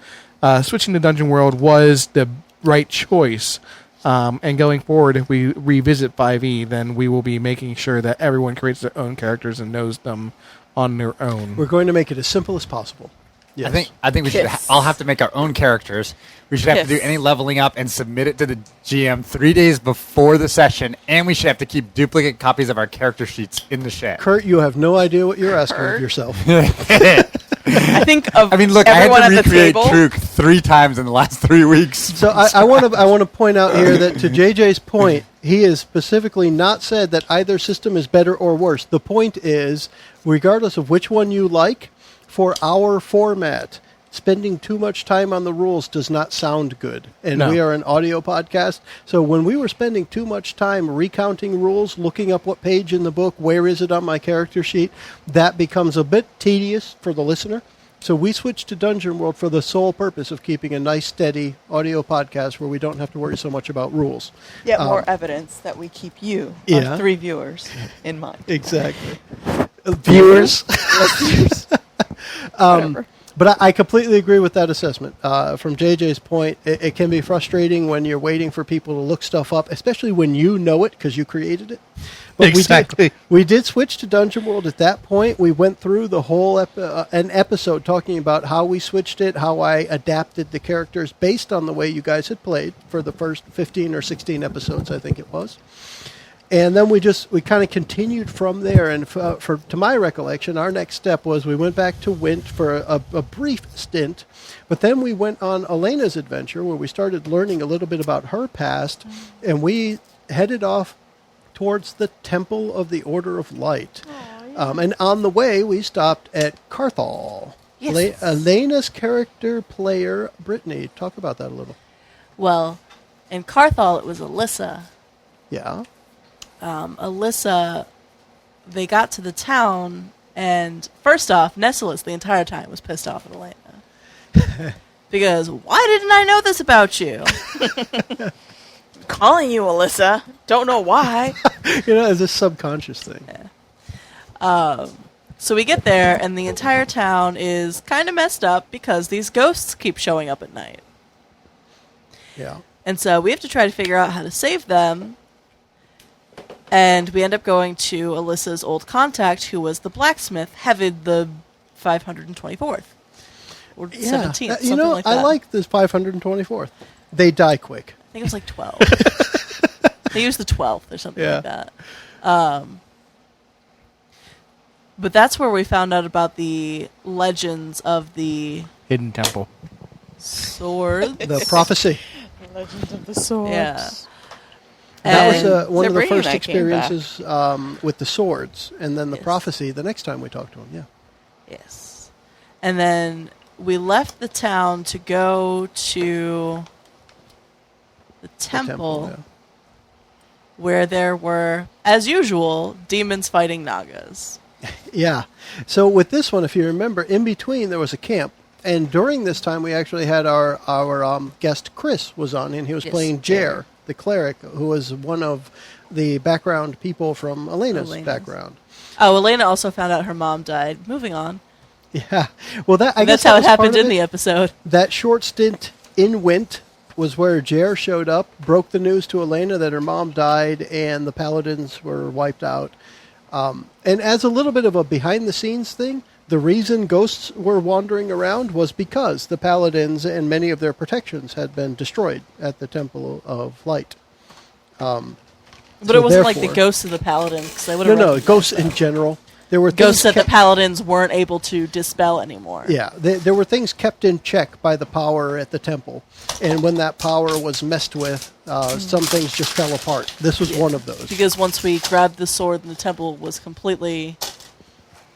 switching to Dungeon World was the right choice. And going forward, if we revisit 5e, then we will be making sure that everyone creates their own characters and knows them on their own. We're going to make it as simple as possible. Yes. I think we should. Kiss. All have to make our own characters. We should have to do Kiss. any leveling up and submit it to the GM 3 days before the session, and we should have to keep duplicate copies of our character sheets in the shed. Kurt, you have no idea what you're asking of Kurt? yourself. I think of I mean, look, I everyone had to at the recreate table. Truk 3 times in the last 3 weeks. So I want to point out here that to JJ's point, he has specifically not said that either system is better or worse. The point is, regardless of which one you like, for our format, spending too much time on the rules does not sound good. And No. we are an audio podcast. So when we were spending too much time recounting rules, looking up what page in the book, where is it on my character sheet, that becomes a bit tedious for the listener. So we switched to Dungeon World for the sole purpose of keeping a nice, steady audio podcast where we don't have to worry so much about rules. Yet more evidence that we keep you, Yeah. our 3 viewers, in mind. Exactly. Viewers. Listeners. Whatever. But I completely agree with that assessment. From JJ's point, it can be frustrating when you're waiting for people to look stuff up, especially when you know it because you created it. But Exactly. we did switch to Dungeon World at that point. We went through the whole an episode talking about how we switched it, how I adapted the characters based on the way you guys had played for the first 15 or 16 episodes, I think it was. And then we kind of continued from there. And to my recollection, our next step was we went back to Wint for a brief stint, but then we went on Elena's adventure where we started learning a little bit about her past, and we headed off towards the Temple of the Order of Light. And on the way, we stopped at Carthal. Yes. Elena's character player, Brittany. Talk about that a little. Well, in Carthal, it was Alyssa. Yeah. Alyssa, they got to the town, and first off, Nessalus the entire time was pissed off at Elena. Because, why didn't I know this about you? Calling you, Alyssa. Don't know why. It's a subconscious thing. So we get there, and the entire town is kind of messed up because these ghosts keep showing up at night. Yeah. And so we have to try to figure out how to save them. And we end up going to Alyssa's old contact, who was the blacksmith, Hevid the 524th. Or 17th, you something know, like that. I like this 524th. They die quick. I think it was like 12. They used the 12th or something like that. But that's where we found out about the legends of the Hidden temple. sword. The prophecy. Legends of the Swords. Yeah. That was And one of the Sabrina first came back. experiences with the swords. And then the Yes. prophecy the next time we talked to him, yeah. yes. And then we left the town to go to the temple. Yeah. Where there were, as usual, demons fighting Nagas. Yeah. So with this one, if you remember, in between there was a camp. And during this time, we actually had our guest Chris was on, and he was Yes, playing Jer, the cleric, who was one of the background people from Elena's background. Oh, Elena also found out her mom died. Moving on. Yeah. Well, I guess That's how that it was part happened of in it. the episode. That short stint in Wint was where Jer showed up, broke the news to Elena that her mom died and the paladins were wiped out. And as a little bit of a behind-the-scenes thing, the reason ghosts were wandering around was because the paladins and many of their protections had been destroyed at the Temple of Light. But So it wasn't like the therefore- ghosts of the paladins. 'Cause they would No, have no, recognized ghosts them. in general. There were Ghosts things that the paladins weren't able to dispel anymore. Yeah, there were things kept in check by the power at the temple. And when that power was messed with, some things just fell apart. This was one of those. Because once we grabbed the sword and the temple was completely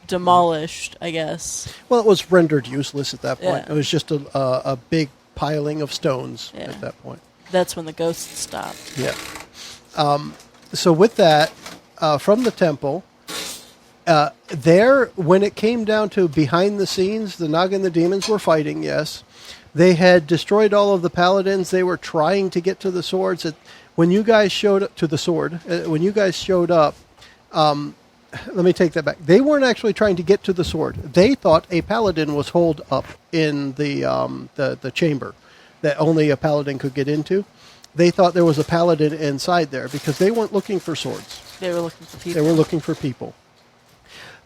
demolished, I guess. Well, it was rendered useless at that point. Yeah. It was just a big piling of stones Yeah. at that point. That's when the ghosts stopped. Yeah. So with that, from the temple, when it came down to behind the scenes, the Naga and the demons were fighting, yes. They had destroyed all of the paladins. They were trying to get to the swords. When you guys showed up to the sword, when you guys showed up, let me take that back. They weren't actually trying to get to the sword. They thought a paladin was holed up in the chamber that only a paladin could get into. They thought there was a paladin inside there because they weren't looking for swords. They were looking for people. They were looking for people.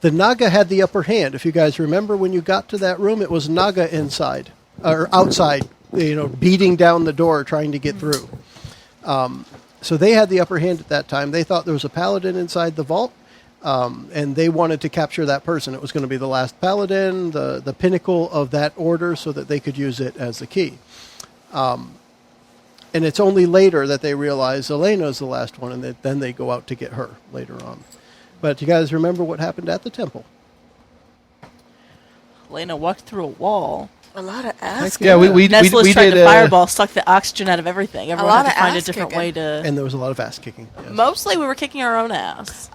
The Naga had the upper hand. If you guys remember, when you got to that room, it was Naga inside or outside, beating down the door trying to get through. So they had the upper hand at that time. They thought there was a paladin inside the vault, and they wanted to capture that person. It was going to be the last paladin, the pinnacle of that order, so that they could use it as the key. And it's only later that they realize Elena's the last one, and then they go out to get her later on. But you guys remember what happened at the temple? Elena walked through a wall. A lot of ass. Yeah, we Nestless tried did to fireball, suck the oxygen out of everything. Everyone lot had to of find a ass different kicking. way to... And there was a lot of ass kicking. Yes. Mostly we were kicking our own ass.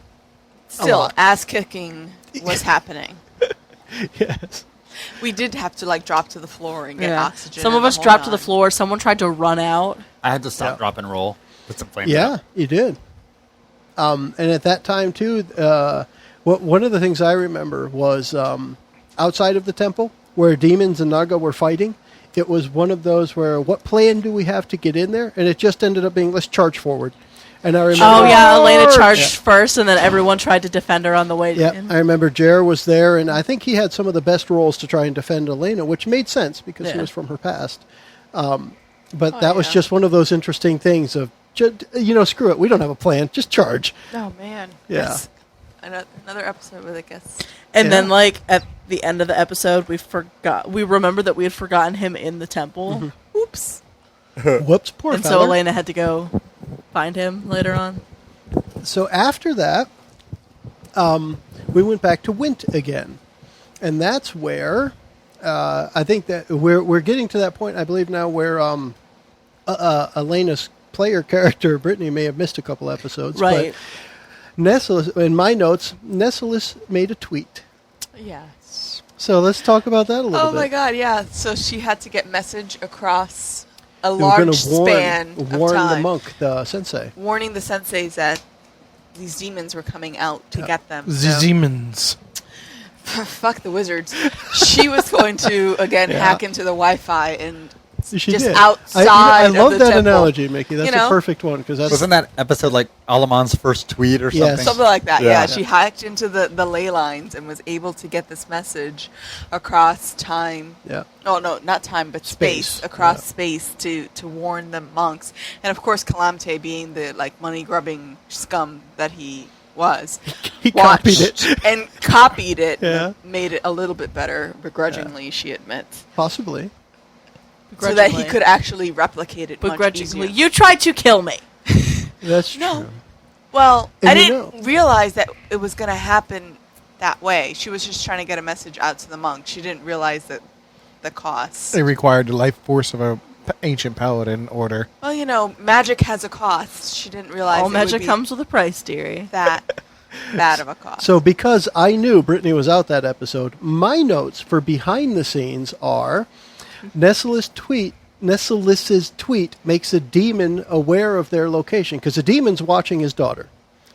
Still, lot. ass kicking was happening. Yes. We did have to drop to the floor and get oxygen. Some of and us hold dropped to on. the floor. Someone tried to run out. I had to stop, Yeah. drop, and roll. Put some flames Yeah, out. you did. And at that time, too, one of the things I remember was outside of the temple, where demons and Naga were fighting. It was one of those where, what plan do we have to get in there? And it just ended up being, let's charge forward. And I remember... Oh, yeah, Elena Charge! charged first, and then everyone tried to defend her on the way Yeah, in. I remember Jer was there, and I think he had some of the best roles to try and defend Elena, which made sense because he Yeah. was from her past. But that was just one of those interesting things of, screw it, we don't have a plan, just charge. Oh, man. Yeah. That's another episode with, I guess. And Yeah. then, at the end of the episode, we remembered that we had forgotten him in the temple. Oops. Whoops, poor And so fella. Elena had to go find him later on. So after that, we went back to Wint again. And that's where I think that we're getting to that point, I believe now, where Elena's player character, Brittany, may have missed a couple episodes. Right. But Nestless, in my notes, Nestless made a tweet. Yes. So let's talk about that a little Oh, bit. my God, yeah. So she had to get message across a They were gonna large span of warn time. the monk, the sensei. Warning the senseis that these demons were coming out to get them. The demons. Fuck the wizards. She was going to, again, hack into the Wi-Fi and She just did. outside. I of love the that temple. analogy, Mickie. That's You know? a perfect one because that's Wasn't that episode like Alamand's first tweet or Yes. something? Something like that. Yeah. Yeah. She hacked into the ley lines and was able to get this message across time. yeah. Oh no, not time, but space across space to warn the monks. And of course, Calamite, being the money grubbing scum that he was, He copied watched it. and copied it. Yeah. And made it a little bit better, begrudgingly, she admits, Possibly. so that he could actually replicate it much Begrudgingly, easier. you tried to kill me. That's No. true. Well, And I you didn't realize that it was going to happen that way. She was just trying to get a message out to the monks. She didn't realize that the costs. It required the life force of a ancient paladin order. Well, magic has a cost. She didn't realize All it would magic be comes with a price, dearie. that bad of a cost. So because I knew Brittany was out that episode, my notes for behind the scenes are Nestle's tweet makes a demon aware of their location because the demon's watching his daughter.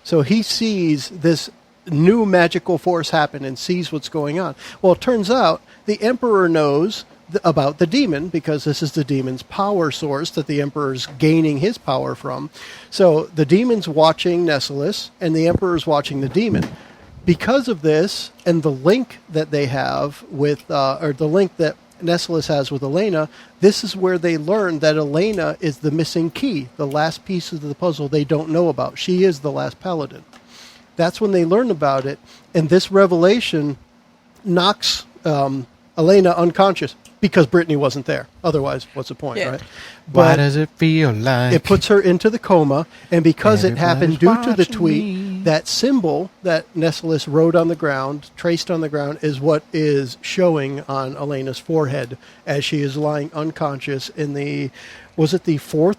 So he sees this new magical force happen and sees what's going on. Well, it turns out the Emperor knows about the demon because this is the demon's power source that the Emperor's gaining his power from. So the demon's watching Nessalus and the Emperor's watching the demon. Because of this and the link that they have with, or the link that Nessalus has with Elena, this is where they learn that Elena is the missing key, the last piece of the puzzle they don't know about. She is the last paladin. That's when they learn about it, and this revelation knocks Elena unconscious because Brittany wasn't there. Otherwise, what's the point, Yeah. right? Why does it feel like It puts her into the coma, and because it happened due to the Everybody's tweet, watching me. that symbol that Nessalus wrote on the ground, traced on the ground, is what is showing on Elena's forehead as she is lying unconscious in the, was it the fourth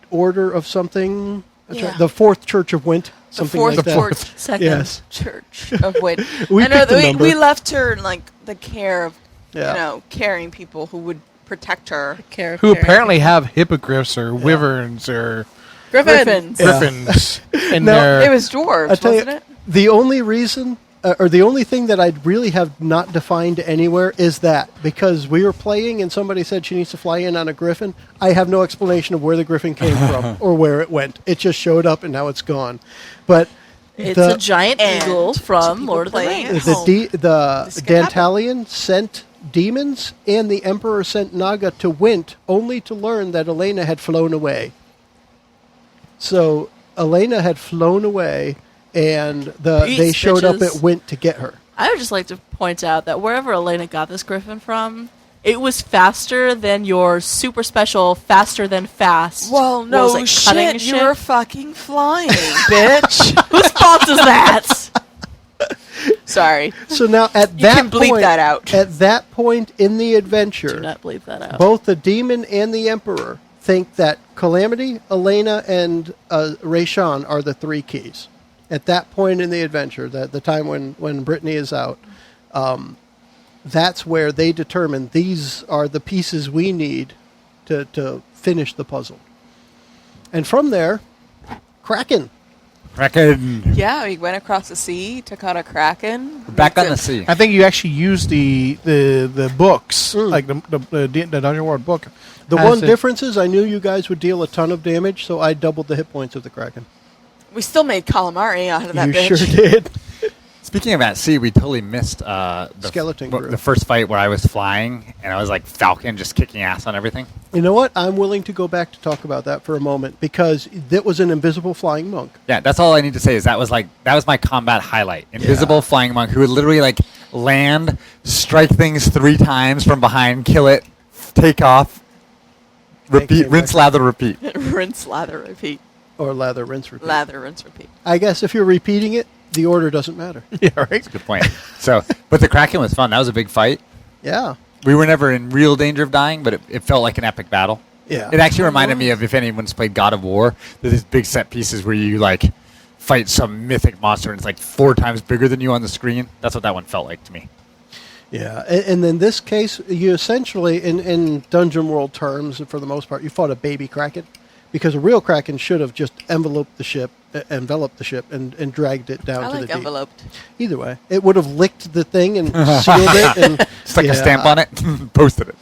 order of something? Yeah. The fourth Church of Wint, the something fourth like that. fourth Second. Yes. church of Wit. We I know picked the that number. we left her in the care of Yeah. caring people who would protect her. who apparently have hippogriffs or wyverns or Griffins. Yeah. griffins in Now, their... It was dwarves, I tell wasn't you, it? the only reason, or the only thing that I really have not defined anywhere is that because we were playing and somebody said she needs to fly in on a griffin. I have no explanation of where the griffin came from or where it went. It just showed up and now it's gone. But It's the, a giant and eagle to from people Lord of the playing Rings. at home. This the could happen. Dantalian sent demons and the Emperor sent Naga to Wint only to learn that Elena had flown away. So Elena had flown away and they showed up bitches. at Wint to get her. I would just like to point out that wherever Elena got this griffin from, it was faster than your super special faster than fast. Well, What no was it, cutting shit. You're fucking flying, bitch. Whose fault is that? Sorry. So now at You that can bleep point, that out. At that point in the Do adventure, not bleep that out. both the demon and the Emperor think that Calamity, Elena, and Rayshawn are the three keys. At that point in the adventure, the time when Brittany is out, that's where they determine these are the pieces we need to finish the puzzle. And from there, Kraken. Kraken. Yeah, we went across the sea, took out a kraken. Back on the sea. I think you actually used the books, Mm. like the Dungeon World book. The as one a- difference is I knew you guys would deal a ton of damage, so I doubled the hit points of the Kraken. We still made calamari out of that You bitch. sure did. Speaking of at sea, we totally missed the Skeleton crew. the first fight where I was flying and I was like Falcon, just kicking ass on everything. You know what? I'm willing to go back to talk about that for a moment because that was an invisible flying monk. Yeah, that's all I need to say is that was my combat highlight. Invisible flying monk who would literally land, strike things 3 times from behind, kill it, take off, repeat, came rinse, back. lather, repeat. Rinse, lather, repeat. Or lather, rinse, repeat. Lather, rinse, repeat. I guess if you're repeating it, the order doesn't matter. Yeah, right. Good point. So, but the Kraken was fun. That was a big fight. Yeah. We were never in real danger of dying, but it felt like an epic battle. Yeah. It actually reminded me of, if anyone's played God of War, there's these big set pieces where you fight some mythic monster and it's 4 times bigger than you on the screen. That's what that one felt like to me. Yeah. And in this case, you essentially, in Dungeon World terms, for the most part, you fought a baby Kraken because a real Kraken should have just enveloped the ship and dragged it down I to the like deep. enveloped. Either way, it would have licked the thing and sealed it and Stuck yeah, a stamp on it, posted it.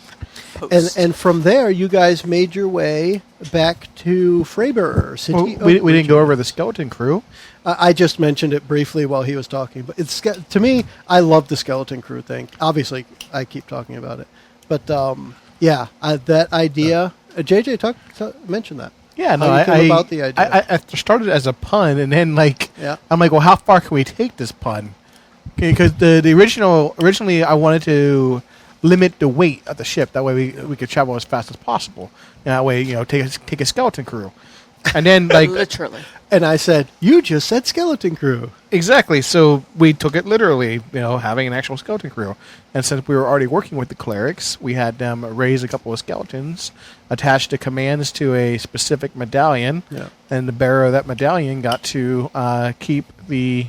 Post. And from there, you guys made your way back to Freiburg City. Well, we didn't go over the skeleton crew. I just mentioned it briefly while he was talking, but it's to me, I love the skeleton crew thing. Obviously, I keep talking about it, but that idea. JJ mentioned that. Yeah, no, How you feel about the idea? I started as a pun, and then Yeah. I'm like, well, how far can we take this pun? Because the originally I wanted to limit the weight of the ship. That way we could travel as fast as possible. And that way, take a skeleton crew. And then Literally. And I said, you just said skeleton crew. exactly. So we took it literally, having an actual skeleton crew. And since we were already working with the clerics, we had them raise a couple of skeletons, attach the commands to a specific medallion, and the bearer of that medallion got to keep the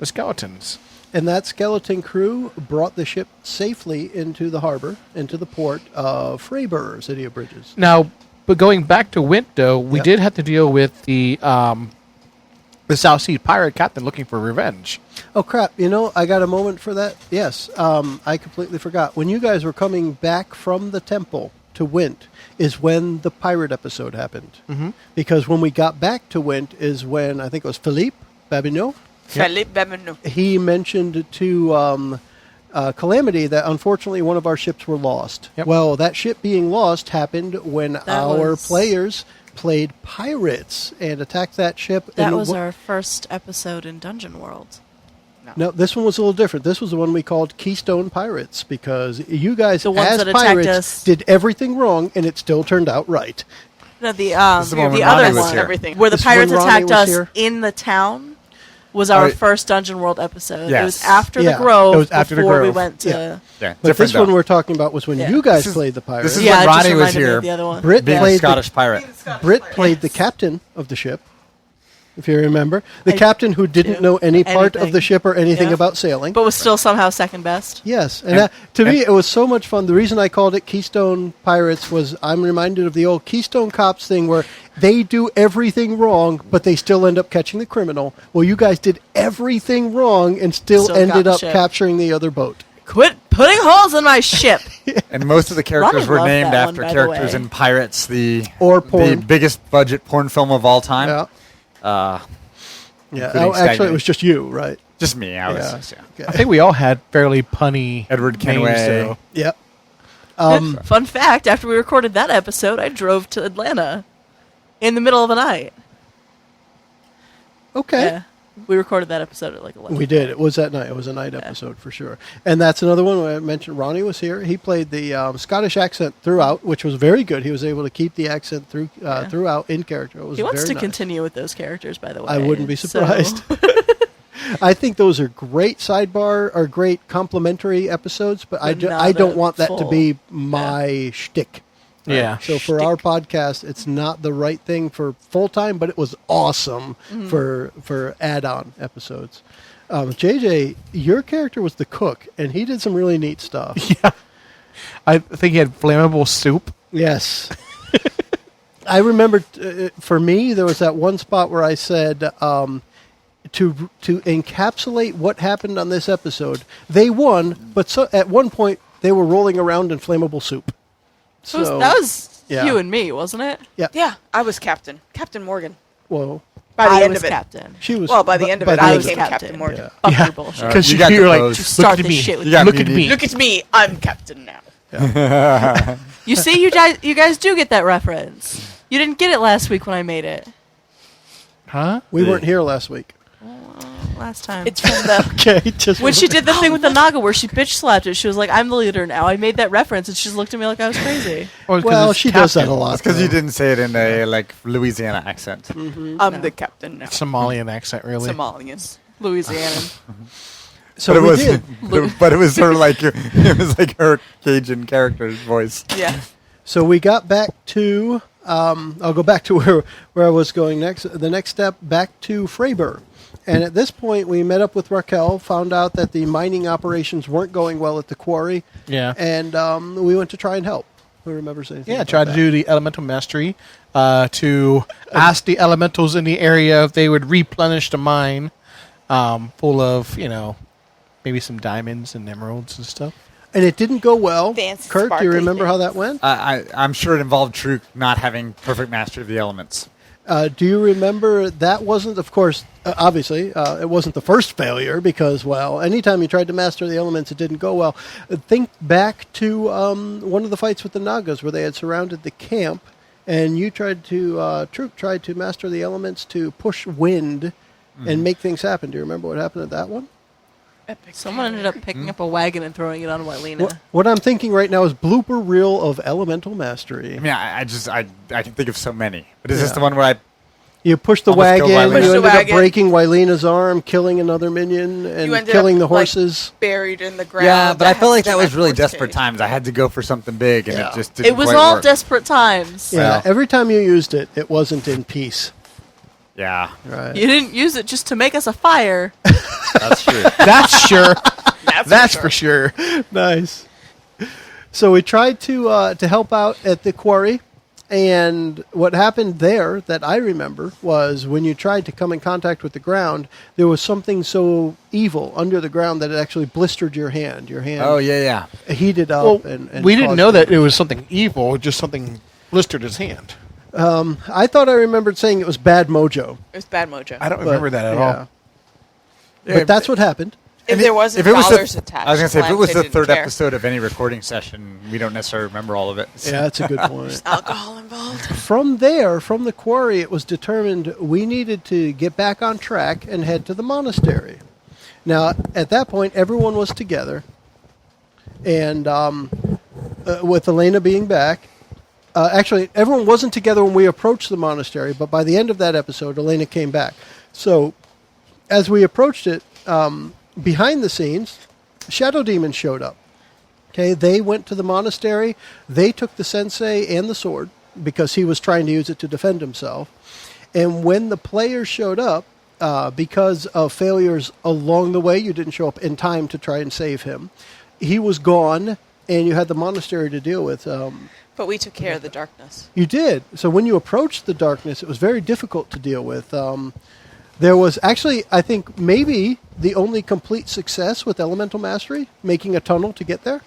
skeletons. And that skeleton crew brought the ship safely into the harbor, into the port of Freiburg, City of Bridges. Now, but going back to Wint, though, we did have to deal with the South Sea pirate captain looking for revenge. Oh, crap. I got a moment for that. Yes, I completely forgot. When you guys were coming back from the temple to Wint is when the pirate episode happened. Mm-hmm. Because when we got back to Wint is when, I think it was Philippe Babineau. Philippe Babineau. He mentioned to Calamity that unfortunately one of our ships were lost. Yep. Well, that ship being lost happened when our players played pirates and attacked that ship. That was our first episode in Dungeon World. No, this one was a little different. This was the one we called Keystone Pirates because you guys, The ones as that attacked pirates, us. did everything wrong and it still turned out right. No, the is the one when other Ronnie was one, here. Everything. where the This pirates when Ronnie attacked was us here? in the town, was our Oh, first Dungeon World episode. Yes. It was after Yeah. the Grove. It was after the before we Grove. went to. Yeah. Yeah, But different this one though. we're talking about was when Yeah. you guys This is- played the pirates. this is Yeah, when it Ronnie just was reminded me here. of the other one. Brit being a played Scottish pirate. Brit played the captain of the ship, if you remember. The I captain who didn't do. know any part of Anything. the ship or anything Yeah. about sailing. But was still somehow second best. Yes, and that, to me it was so much fun. The reason I called it Keystone Pirates was I'm reminded of the old Keystone Cops thing where they do everything wrong, but they still end up catching the criminal. Well, you guys did everything wrong and still Still got ended the up ship. capturing the other boat. Quit putting holes in my ship. And most of the characters Ronnie were loved named that after one, by the characters way. in Pirates, the Porn. biggest budget porn film of all time. Yeah, Uh, yeah. Including Actually, it Stagnant. was just you, right? just me. I was. Yeah. Just, yeah. I think we all had fairly punny Edward names, Kenway. though. Yep. Fun fact, after we recorded that episode, I drove to Atlanta in the middle of the night. Okay. Yeah. We recorded that episode at like 11. We did. It was that night. It was a night episode for sure. And that's another one where I mentioned Ronnie was here. He played the Scottish accent throughout, which was very good. He was able to keep the accent throughout in character. It was He wants very to nice. continue with those characters, by the way. I wouldn't be so- surprised. I think those are great sidebar or great complimentary episodes, but I not don't a want that to full- be my shtick. Yeah. So for our podcast, it's not the right thing for full time, but it was awesome for add-on episodes. JJ, your character was the cook, and he did some really neat stuff. Yeah. I think he had flammable soup. Yes. I remember for me, there was that one spot where I said to encapsulate what happened on this episode, they won, but at one point they were rolling around in flammable soup. So that was yeah. you and me, wasn't it? Yeah, I was Captain Morgan. Well, By the I end was of it. captain. she was. Well, by the end of by it, the I end was of became Captain. Captain Morgan. Yeah. Fuck Yeah. your bullshit. Because You got you were like, deposed. look Start at this me. shit with You got Look at BD. me. Look at me, I'm Captain now. You see, you guys do get that reference. You didn't get it last week when I made it. Huh? We weren't here last week. Last time. It's from the Okay, just when she did the thing with the Naga where she bitch slapped it, she was like, "I'm the leader now." I made that reference, and she just looked at me like I was crazy. Well, she does that a lot. It's because you though. didn't say it in a Louisiana accent. I'm the Captain now. Somalian accent, really. Somalians. Louisiana. So but it we was, did. but it was her her Cajun character's voice. Yeah. So we got back to. I'll go back to where I was going next. The next step back to Freiburg. And at this point, we met up with Raquel, found out that the mining operations weren't going well at the quarry, Yeah. and we went to try and help. Who remembers anything? Yeah, about tried to that? do the elemental mastery to ask the elementals in the area if they would replenish the mine full of, maybe some diamonds and emeralds and stuff. And it didn't go well. Fancy, Kurt, do you sparkly remember how things. that went? I'm sure it involved Truk not having perfect mastery of the elements. Do you remember that wasn't, of course, obviously, it wasn't the first failure because, well, anytime you tried to master the elements, it didn't go well. Think back to one of the fights with the Nagas where they had surrounded the camp, and you tried to, Truk tried to master the elements to push wind and make things happen. Do you remember what happened at that one? Someone ended up picking up a wagon and throwing it on Wylena. What I'm thinking right now is blooper reel of elemental mastery. I mean, I can think of so many. But is this the one where You pushed the Almost killed wagon, Wylena. you ended up wagon. breaking Wylena's arm, killing another minion, You and ended killing up, the horses. like, buried in the ground. Yeah, but I That felt has like to that do was my really force desperate cage. times. I had to go for something big, and Yeah. it just didn't It was quite all work. desperate times. Yeah, Well. every time you used it, it wasn't in peace. Yeah, Right. You didn't use it just to make us a fire. that's true. That's sure. That's For sure. Nice. So we tried to help out at the quarry, and what happened there that I remember was when you tried to come in contact with the ground, there was something so evil under the ground that it actually blistered your hand. Your hand Oh, yeah. heated up. Well, and we didn't caused know that damage. it was something evil, just something blistered his hand. I thought I remembered saying it was bad mojo. It was bad mojo. I don't but- remember that at yeah. all. But that's what happened. If there wasn't If it was dollars the, attached, I was going to say, if it like, was they the didn't third care. episode of any recording session, we don't necessarily remember all of it. Yeah, that's a good point. Alcohol involved. From there, from the quarry, it was determined we needed to get back on track and head to the monastery. Now, at that point, everyone was together, and with Elena being back, actually, everyone wasn't together when we approached the monastery, but by the end of that episode, Elena came back. So, as we approached it, behind the scenes, Shadow Demons showed up. Okay, they went to the monastery. They took the sensei and the sword because he was trying to use it to defend himself. And when the players showed up, because of failures along the way, you didn't show up in time to try and save him. He was gone, and you had the monastery to deal with. But we took care of the darkness. You did. So when you approached the darkness, it was very difficult to deal with. There was actually, I think, maybe the only complete success with Elemental Mastery, making a tunnel to get there.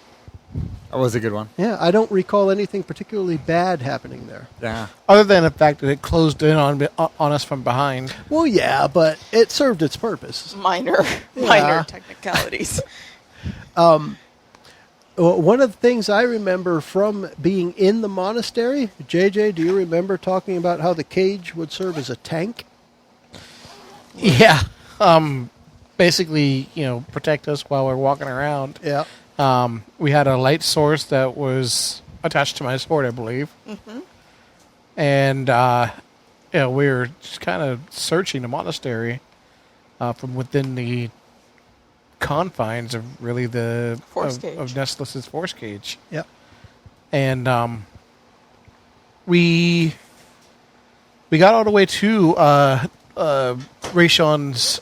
That was a good one. Yeah, I don't recall anything particularly bad happening there. Yeah. Other than the fact that it closed in on us from behind. Well, yeah, but it served its purpose. Minor technicalities. One of the things I remember from being in the monastery, JJ, do you remember talking about how the cage would serve as a tank? Yeah. Basically, protect us while we're walking around. Yeah. We had a light source that was attached to my sword, I believe. Mm-hmm. And we were just kind of searching the monastery from within the confines of really the Force cage. of Nestlis's force cage. Yep. And we got all the way to Rayshon's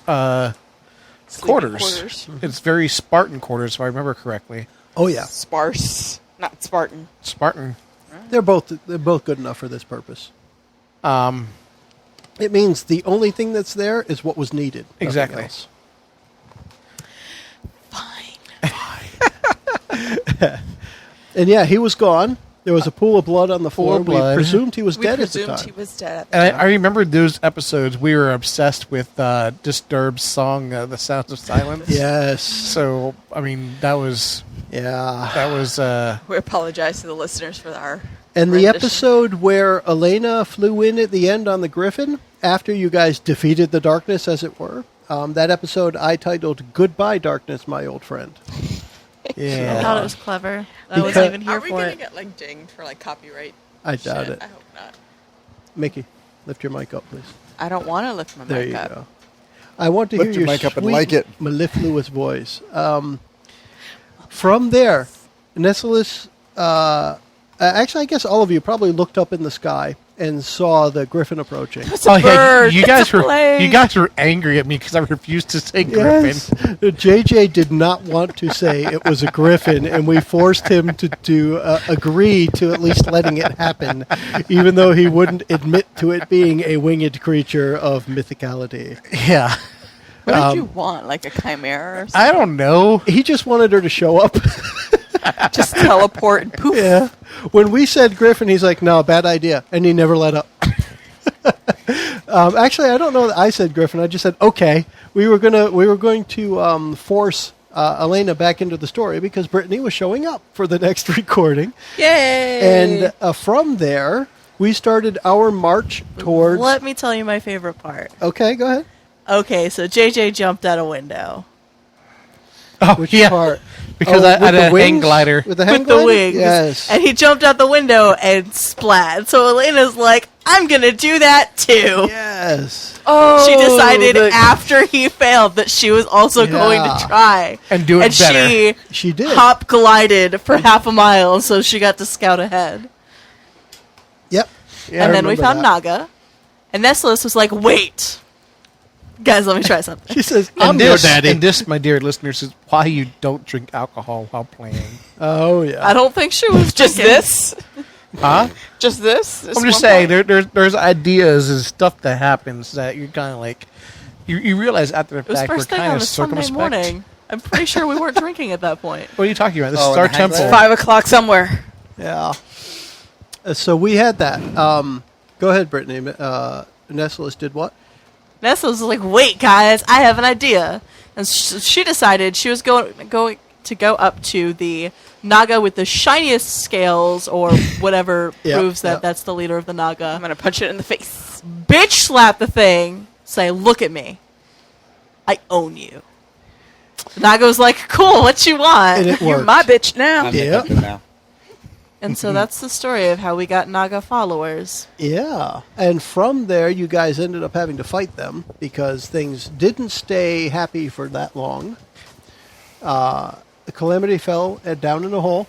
quarters. It's very Spartan quarters, if I remember correctly. Oh, yeah. Sparse, not Spartan. Spartan. They're both good enough for this purpose. It means the only thing that's there is what was needed. Nothing Exactly. else. Fine. And yeah, he was gone. There was a pool of blood on the Pool floor. of blood. We presumed he was We dead at the presumed time. he was dead at the And time. I remember those episodes. We were obsessed with Disturbed's song, "The Sounds of Silence." Yes. So I mean, that was Yeah. We apologize to the listeners for our And the rendition. episode where Elena flew in at the end on the Griffin, after you guys defeated the darkness, as it were, that episode I titled "Goodbye, Darkness, My Old Friend." yeah. I thought it was clever. I wasn't Because- even here Are we for going to it. get like dinged for like copyright? I doubt shit? it. I hope not. Mickey, lift your mic up, please. I don't want to lift my There mic you up. go. I want to Lift hear your your mic up and sweet, like it. mellifluous voice. From there, Nestlis, actually, I guess all of you probably looked up in the sky and saw the Griffin approaching. It's a Oh yeah, bird. you It's guys a were plane. angry at me because I refused to say Griffin. Yes, JJ did not want to say it was a griffin, and we forced him to agree to at least letting it happen, even though he wouldn't admit to it being a winged creature of mythicality. Yeah, What did you want? Like a chimera or something? I don't know. He just wanted her to show up. Just teleport and poof. Yeah. When we said Griffin, he's like, no, bad idea. And he never let up. Actually, I don't know that I said Griffin. I just said, okay. We were going to force Elena back into the story because Brittany was showing up for the next recording. Yay! And from there, we started our march towards... Let me tell you my favorite part. Okay, go ahead. Okay, so JJ jumped out a window. Oh, Which yeah. part? Because Oh, I had with the a hang wings? glider. With the hang With the glider? wings. Yes. And he jumped out the window and splat. So Elena's like, I'm going to do that too. Yes. Oh, She decided after he failed that she was also going Yeah. to try. And do it better. And She did. hop glided for half a mile, so she got to scout ahead. Yep. Yeah, And I then we remember found that. Naga. And Nestlis was like, wait. Guys, let me try something. She says, I'm And your this, daddy. and this, my dear listeners, is why you don't drink alcohol while playing. Oh, yeah. I don't think she was just drinking. this. Huh? Just this. I'm just saying, there's ideas and stuff that happens that you're kind of like, you realize after the It was fact we're first thing kind on of a Sunday circumspect. morning. I'm pretty sure we weren't drinking at that point. What are you talking about? This Oh, is in our the hang temple. glider? 5:00 somewhere. Yeah. So we had that. Go ahead, Brittany. Nestlis did what? Nessa was like, wait, guys, I have an idea. And she decided she was going to go up to the Naga with the shiniest scales or whatever Yep, proves that yep. that's the leader of the Naga. I'm gonna punch it in the face. Bitch slap the thing, say, look at me. I own you. The Naga was like, cool, what you want? And it You're worked. my bitch now. I'm Yep. effective now. And so that's the story of how we got Naga followers. Yeah. And from there, you guys ended up having to fight them because things didn't stay happy for that long. The Calamity fell down in a hole.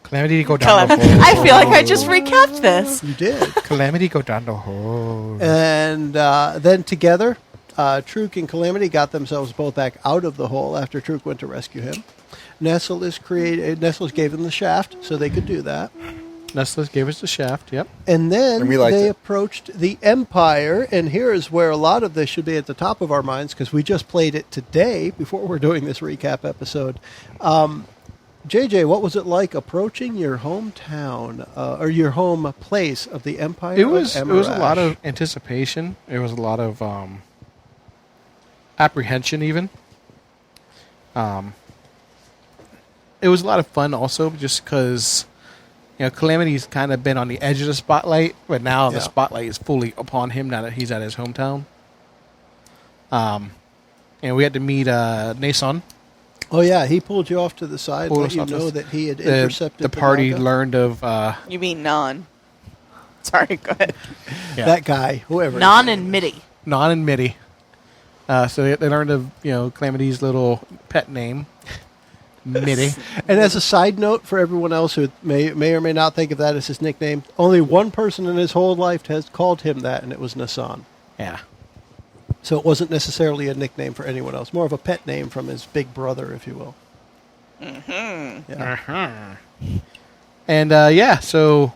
Calamity go down the Calamity. hole. I feel like I just recapped this. You did. Calamity go down the hole. And then together, Truk and Calamity got themselves both back out of the hole after Truk went to rescue him. Nestlis gave them the shaft so they could do that. Nestlis gave us the shaft, yep. And then And we liked they it. approached the Empire, and here is where a lot of this should be at the top of our minds because we just played it today before we're doing this recap episode. JJ, what was it like approaching your hometown or your home place of the Empire? It was of a lot Emarash? of anticipation. It was a lot of apprehension even. It was a lot of fun also just because Calamity's kind of been on the edge of the spotlight, but now the Yeah. spotlight is fully upon him now that he's at his hometown. And we had to meet Nason. Oh, yeah, he pulled you off to the side, Pulled let us you off to know the- that he had intercepted The party Naga. learned of You mean non? Sorry, go ahead. yeah, That guy, whoever. his Non name and is. Mitty. Non and Mitty. So they learned of Calamity's little pet name, Mitty. And as a side note for everyone else who may or may not think of that as his nickname, only one person in his whole life has called him that, and it was Nasan. Yeah. So it wasn't necessarily a nickname for anyone else, more of a pet name from his big brother, if you will. Mm-hmm. Yeah. And so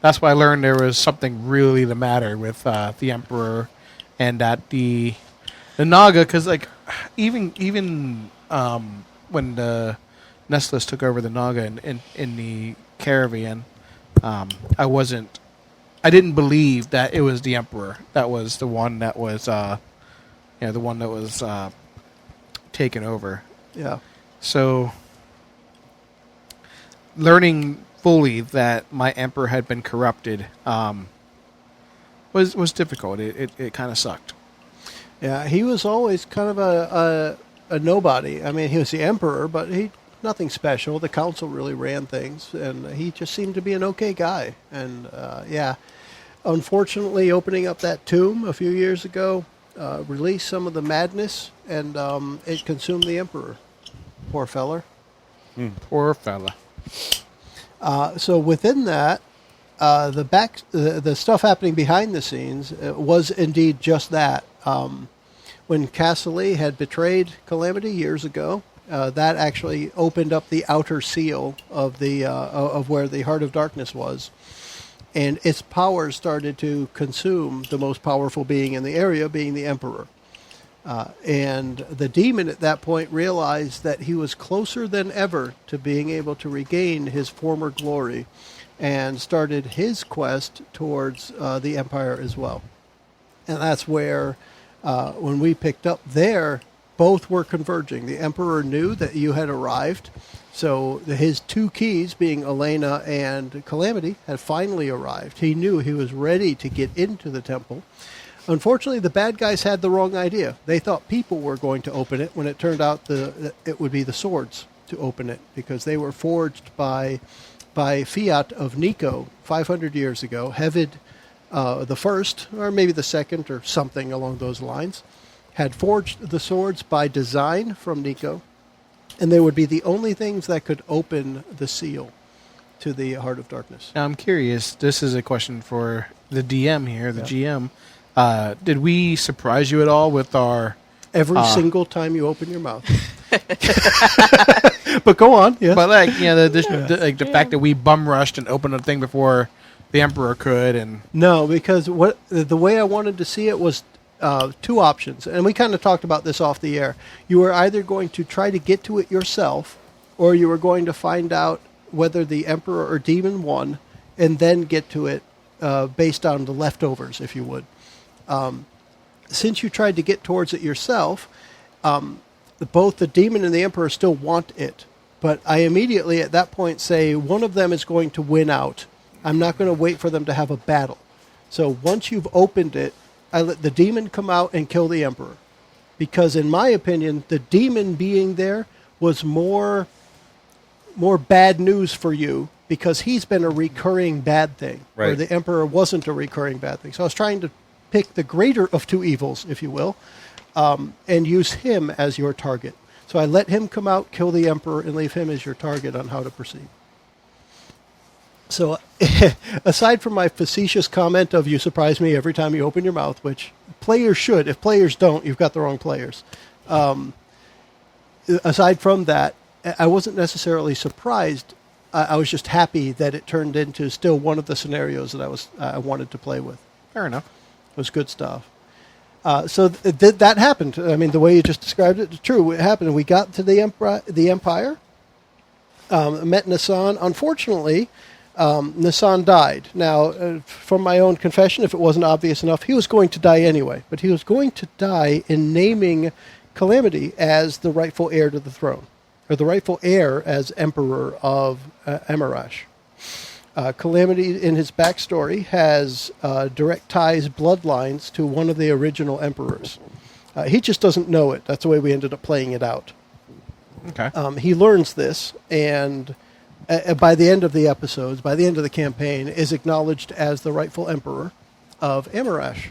that's why I learned there was something really the matter with the Emperor, and that the Naga, because like even when the Nestlis took over the Naga in the caravan, I didn't believe that it was the Emperor that was the one that was taken over. Yeah. So, learning fully that my emperor had been corrupted was difficult. It kind of sucked. Yeah, he was always kind of a nobody. I mean, he was the emperor, but he nothing special. The council really ran things, and he just seemed to be an okay guy. And unfortunately, opening up that tomb a few years ago released some of the madness, and it consumed the emperor. Poor feller. Poor fella. So within that, the stuff happening behind the scenes was indeed just that. When Cassidy had betrayed Calamity years ago, that actually opened up the outer seal of the of where the Heart of Darkness was, and its power started to consume the most powerful being in the area, being the Emperor. And the demon at that point realized that he was closer than ever to being able to regain his former glory, and started his quest towards the Empire as well. And that's where, when we picked up there, both were converging. The Emperor knew that you had arrived, so his two keys, being Elena and Calamity, had finally arrived. He knew he was ready to get into the temple. Unfortunately, the bad guys had the wrong idea. They thought people were going to open it, when it turned out it would be the swords to open it, because they were forged by fiat of Nico 500 years ago. Hevid the first, or maybe the second, or something along those lines, had forged the swords by design from Nico, and they would be the only things that could open the seal to the Heart of Darkness. Now, I'm curious. This is a question for the DM here, the GM. Did we surprise you at all with our... Every single time you open your mouth. But go on. Yes. But the fact that we bum rushed and opened a thing before the Emperor could, and... No, because the way I wanted to see it was two options. And we kind of talked about this off the air. You were either going to try to get to it yourself, or you were going to find out whether the Emperor or Demon won, and then get to it based on the leftovers, if you would. Since you tried to get towards it yourself, both the Demon and the Emperor still want it. But I immediately at that point say one of them is going to win out. I'm not going to wait for them to have a battle. So once you've opened it, I let the Demon come out and kill the Emperor. Because in my opinion, the Demon being there was more bad news for you, because he's been a recurring bad thing. Right. Where the Emperor wasn't a recurring bad thing. So I was trying to pick the greater of two evils, if you will, and use him as your target. So I let him come out, kill the Emperor, and leave him as your target on how to proceed. So aside from my facetious comment of you surprise me every time you open your mouth, which players should. If players don't, you've got the wrong players. Aside from that, I wasn't necessarily surprised. I was just happy that it turned into still one of the scenarios that I wanted to play with. Fair enough. It was good stuff. So that happened. I mean, the way you just described it, true. It happened. We got to the Empire, met Nassan. Unfortunately, Nassan died. Now, from my own confession, if it wasn't obvious enough, he was going to die anyway. But he was going to die in naming Calamity as the rightful heir to the throne, or the rightful heir as Emperor of Emarash. Calamity, in his backstory, has direct ties, bloodlines, to one of the original emperors. He just doesn't know it. That's the way we ended up playing it out. Okay. He learns this, and by the end of the episodes, by the end of the campaign, is acknowledged as the rightful emperor of Emarash.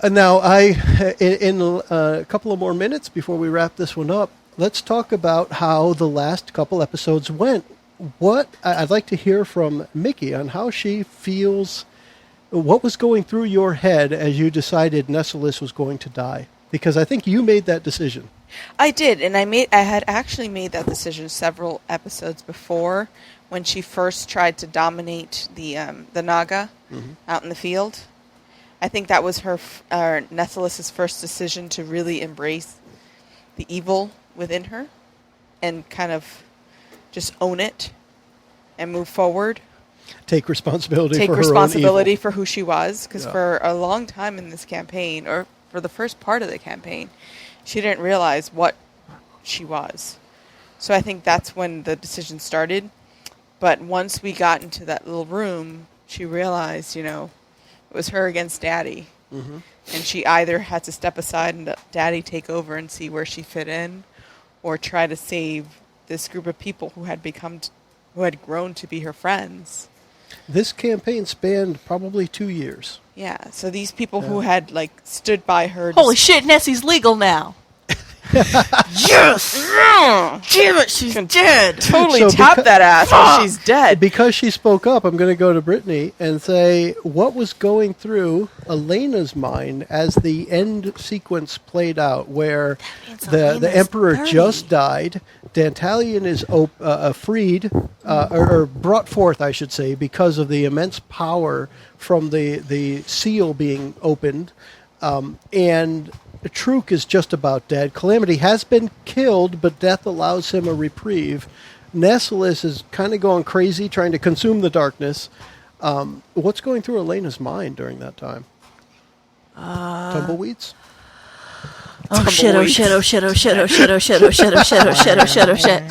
And now, in a couple of more minutes before we wrap this one up, let's talk about how the last couple episodes went. I'd like to hear from Mickie on how she feels, what was going through your head as you decided Nessalus was going to die. Because I think you made that decision. I did, and I had actually made that decision several episodes before, when she first tried to dominate the Naga out in the field. I think that was her Nessalus's first decision to really embrace the evil within her and kind of just own it and move forward. Take responsibility for who she was, because for a long time in this campaign, or for the first part of the campaign, she didn't realize what she was. So I think that's when the decision started. But once we got into that little room, she realized, it was her against Daddy. Mm-hmm. And she either had to step aside and let Daddy take over and see where she fit in, or try to save this group of people who had grown to be her friends. This campaign spanned probably 2 years. Yeah, so these people who had stood by her. Holy shit, Nessie's legal now. Yes! Damn it, she's dead. Totally tap that ass while she's dead. Because she spoke up, I'm going to go to Brittany and say, what was going through Elena's mind as the end sequence played out, where the Emperor just died, Dantalion is freed, or brought forth, I should say, because of the immense power from the seal being opened, and Truk is just about dead. Calamity has been killed, but death allows him a reprieve. Nessalus is kind of going crazy, trying to consume the darkness. What's going through Elena's mind during that time? Tumbleweeds? Oh shit, oh shit, oh shit, oh shit, oh shit, oh shit, oh shit, oh shit, oh shit, oh shit, oh shit.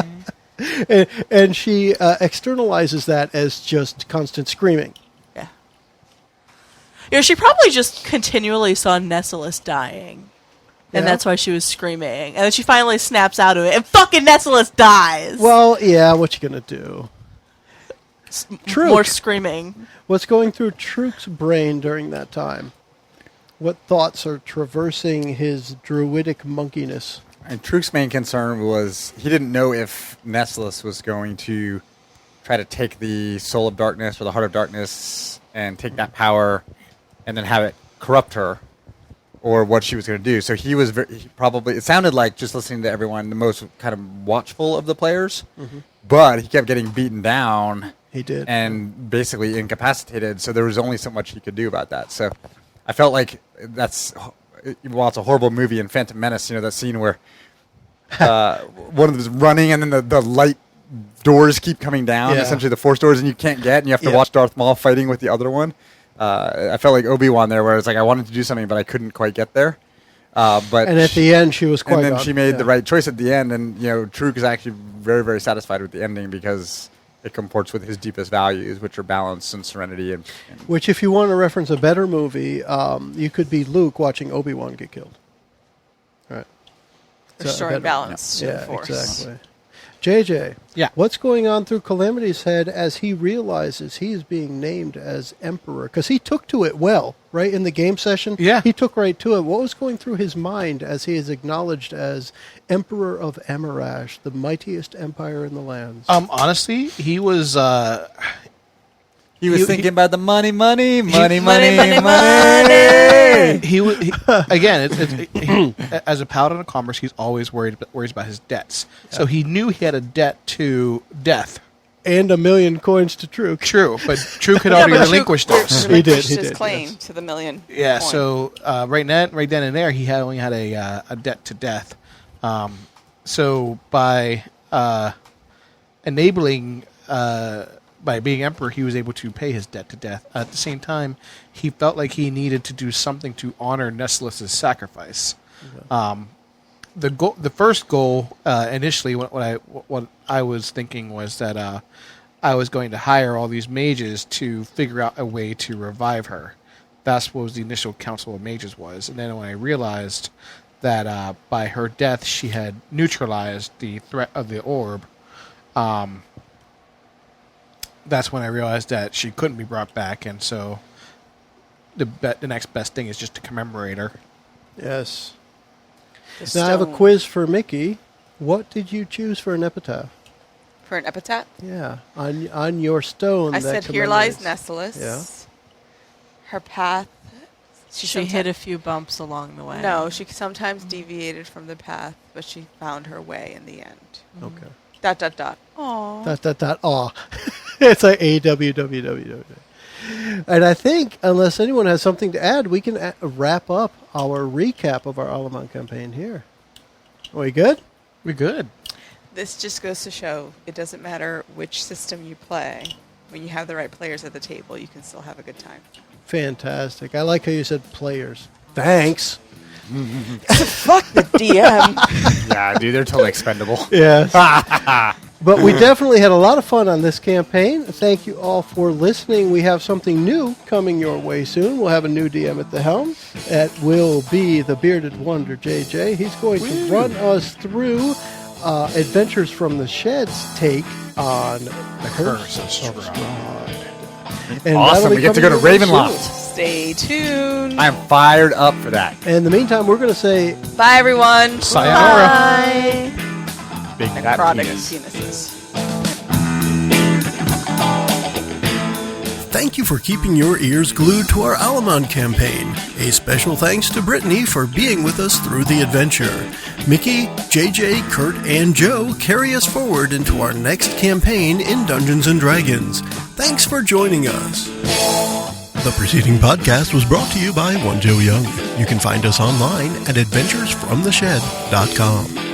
And she externalizes that as just constant screaming. Yeah. She probably just continually saw Nessalus dying. And Yeah. that's why she was screaming. And then she finally snaps out of it, and fucking Nessalus dies! Well, yeah, what you gonna do? Truk. More screaming. What's going through Truk's brain during that time? What thoughts are traversing his druidic monkeyness? And Truk's main concern was he didn't know if Nessalus was going to try to take the soul of darkness or the heart of darkness and take that power and then have it corrupt her, or what she was going to do. So he was probably, it sounded like, just listening to everyone, the most kind of watchful of the players, but he kept getting beaten down. He did. And basically incapacitated, so there was only so much he could do about that. So I felt like that's, while it's a horrible movie in Phantom Menace, that scene where one of them is running and then the light doors keep coming down, essentially the force doors, and you can't get, and you have to watch Darth Maul fighting with the other one. I felt like Obi-Wan there, where it's like I wanted to do something, but I couldn't quite get there. But at the end, she was quite. And then she made the right choice at the end, and Truk is actually very, very satisfied with the ending because it comports with his deepest values, which are balance and serenity. And which, if you want to reference a better movie, you could be Luke watching Obi-Wan get killed. Right. Restoring balance to the Force. Exactly. JJ, what's going on through Calamity's head as he realizes he is being named as Emperor? Because he took to it well, right, in the game session? Yeah. He took right to it. What was going through his mind as he is acknowledged as Emperor of Amarash, the mightiest empire in the lands? Honestly, he was... He was thinking about the money. He again, as a paladin of commerce, he's always worries about his debts. Yeah. So he knew he had a debt to death. And 1,000,000 coins to Truk. True, but Truk had already relinquished those. He did. His claim to the 1,000,000. Yeah. coin. So right then and there, he only had a debt to death. So by enabling. By being emperor, he was able to pay his debt to death. At the same time, he felt like he needed to do something to honor Nessalus' sacrifice. Okay. The first goal initially, what I was thinking was that I was going to hire all these mages to figure out a way to revive her. That's what the initial council of mages was. And then when I realized that by her death she had neutralized the threat of the orb, that's when I realized that she couldn't be brought back, and so the next best thing is just to commemorate her. Yes. Now I have a quiz for Mickie. What did you choose for an epitaph? For an epitaph? Yeah, on your stone. I said, "Here lies Nessalus. Yeah. Her path." She hit a few bumps along the way. No, she sometimes deviated from the path, but she found her way in the end. Okay. ... Aww. Aw. It's like AWWW. And I think, unless anyone has something to add, we can wrap up our recap of our Alamand campaign here. Are we good? We're good. This just goes to show it doesn't matter which system you play. When you have the right players at the table, you can still have a good time. Fantastic. I like how you said players. Thanks. Fuck the DM. Yeah, dude, they're totally expendable. Yeah. But we definitely had a lot of fun on this campaign. Thank you all for listening. We have something new coming your way soon. We'll have a new DM at the helm. That will be the Bearded Wonder, JJ. He's going to run us through Adventures from the Shed's take on the Curse of Strahd. And awesome. We get to go to Ravenloft. Stay tuned. I am fired up for that. And in the meantime, we're going to say... Bye, everyone. Sayonara. Bye. Big Necrotic penis. penises. Thank you for keeping your ears glued to our Alamand campaign. A special thanks to Brittany for being with us through the adventure. Mickie, JJ, Kurt, and Joe carry us forward into our next campaign in Dungeons & Dragons. Thanks for joining us. The preceding podcast was brought to you by One Joe Young. You can find us online at adventuresfromtheshed.com.